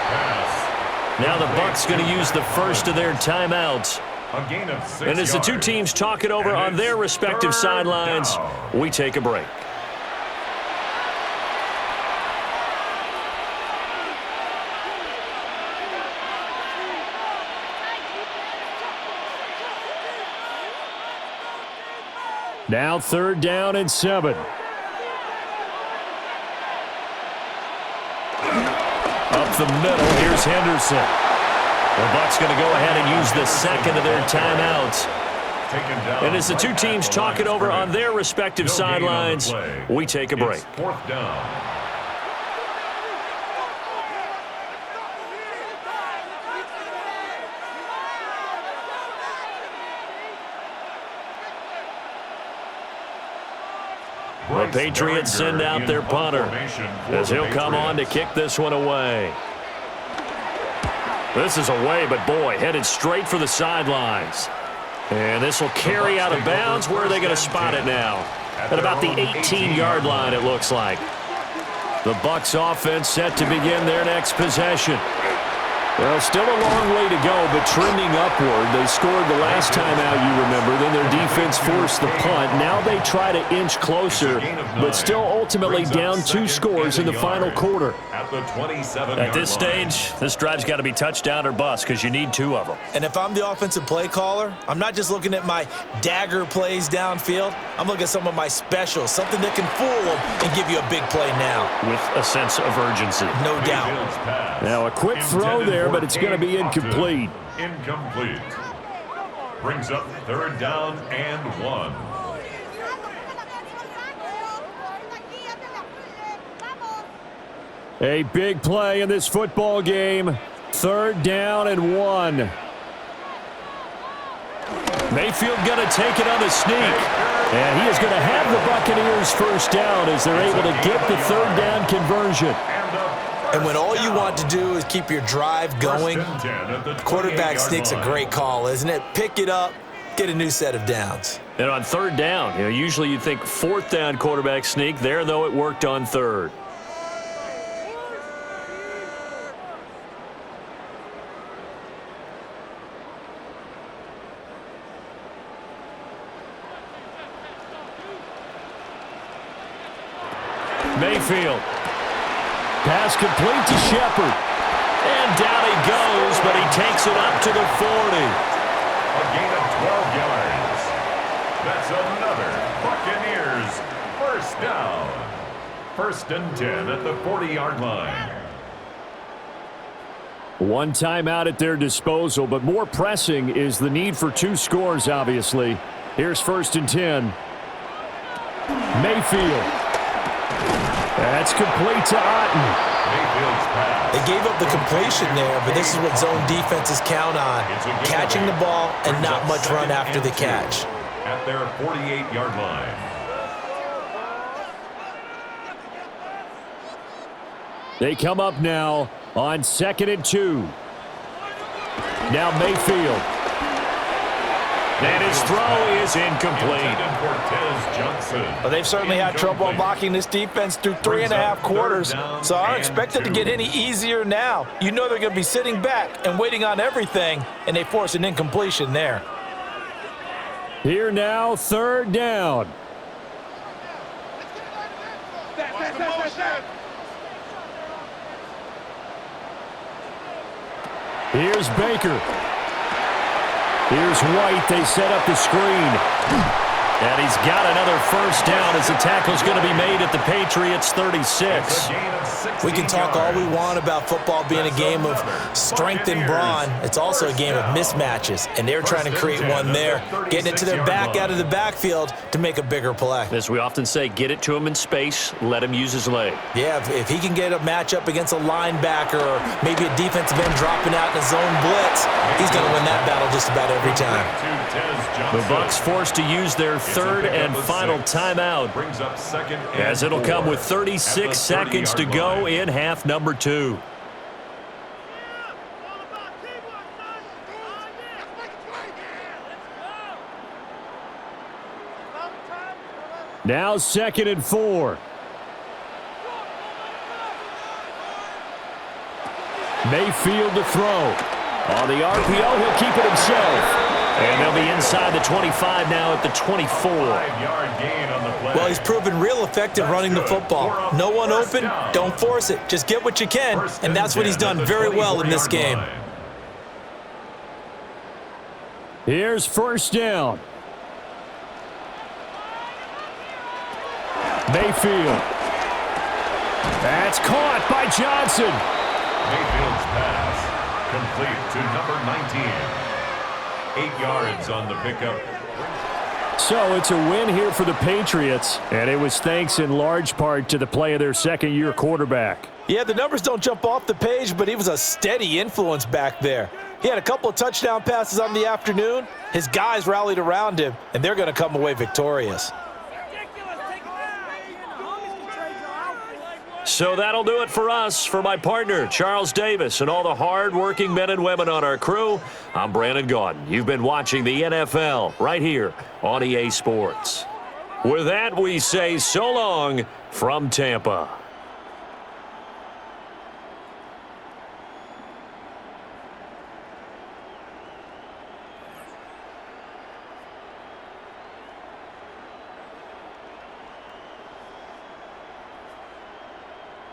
Now the Bucs going to use the first of their timeouts. And as the 2 teams talk it over on their respective sidelines, we take a break. Now 3rd down and 7. Up the middle, here's Henderson. The Bucs going to go ahead and use the second of their timeouts. And as the 2 teams talk it over on their respective sidelines, we take a break. 4th down. The Patriots send out their punter as he'll come on to kick this one away. This is away, but boy, headed straight for the sidelines. And this will carry out of bounds. Where are they going to spot it now? At about the 18-yard line, it looks like. The Bucs offense set to begin their next possession. Well, still a long way to go, but trending upward. They scored the last time out, you remember. Then their defense forced the punt. Now they try to inch closer, but still ultimately down 2 scores in the final quarter. At this stage, this drive's got to be touchdown or bust because you need 2 of them. And if I'm the offensive play caller, I'm not just looking at my dagger plays downfield. I'm looking at some of my specials, something that can fool them and give you a big play now. With a sense of urgency. No doubt. Now a quick throw there, but it's going to be incomplete. Incomplete. Brings up 3rd down and 1. A big play in this football game. 3rd down and 1. Mayfield going to take it on the sneak. And he is going to have the Buccaneers first down as they're able to get the 3rd down conversion. And when all you want to do is keep your drive going, quarterback sneak's a great call, isn't it? Pick it up, get a new set of downs. And on 3rd down, usually you'd think 4th down quarterback sneak. There, though, it worked on 3rd. Mayfield. Pass complete to Shepard. And down he goes, but he takes it up to the 40. A gain of 12 yards. That's another Buccaneers first down. 1st and 10 at the 40-yard line. 1 timeout at their disposal, but more pressing is the need for 2 scores, obviously. Here's 1st and 10. Mayfield. That's complete to Otten. They gave up the completion there, but this is what zone defenses count on. Catching the ball and not much run after the catch. At their 48-yard line. They come up now on 2nd and 2. Now Mayfield. And his throw is incomplete. Well, they've certainly had trouble unlocking this defense through 3.5 quarters, so I don't expect it to get any easier now. You know they're going to be sitting back and waiting on everything, and they force an incompletion there. Here now, third down. Here's Baker. Here's White. They set up the screen. And he's got another first down as the tackle's going to be made at the Patriots 36. We can talk all we want about football being a game of strength and brawn. It's also a game of mismatches, and they're trying to create one there, getting it to their back out of the backfield to make a bigger play. As we often say, get it to him in space, let him use his leg. Yeah, if he can get a matchup against a linebacker or maybe a defensive end dropping out in a zone blitz, he's going to win that battle just about every time. The Bucs forced to use their third and final timeout, as it'll come with 36 seconds to go in half number 2. Now 2nd and 4. Mayfield to throw. On the RPO, he'll keep it himself. And they'll be inside the 25 now at the 24. Well, he's proven real effective running the football. No one open, don't force it. Just get what you can, and that's what he's done very well in this game. Here's first down. Mayfield. That's caught by Johnson. Mayfield's pass complete to number 19. 8 yards on the pickup. So it's a win here for the Patriots, and it was thanks in large part to the play of their second-year quarterback. Yeah, the numbers don't jump off the page, but he was a steady influence back there. He had a couple of touchdown passes on the afternoon. His guys rallied around him, and they're going to come away victorious. So that'll do it for us. For my partner, Charles Davis, and all the hard-working men and women on our crew, I'm Brandon Gaudin. You've been watching the NFL right here on EA Sports. With that, we say so long from Tampa.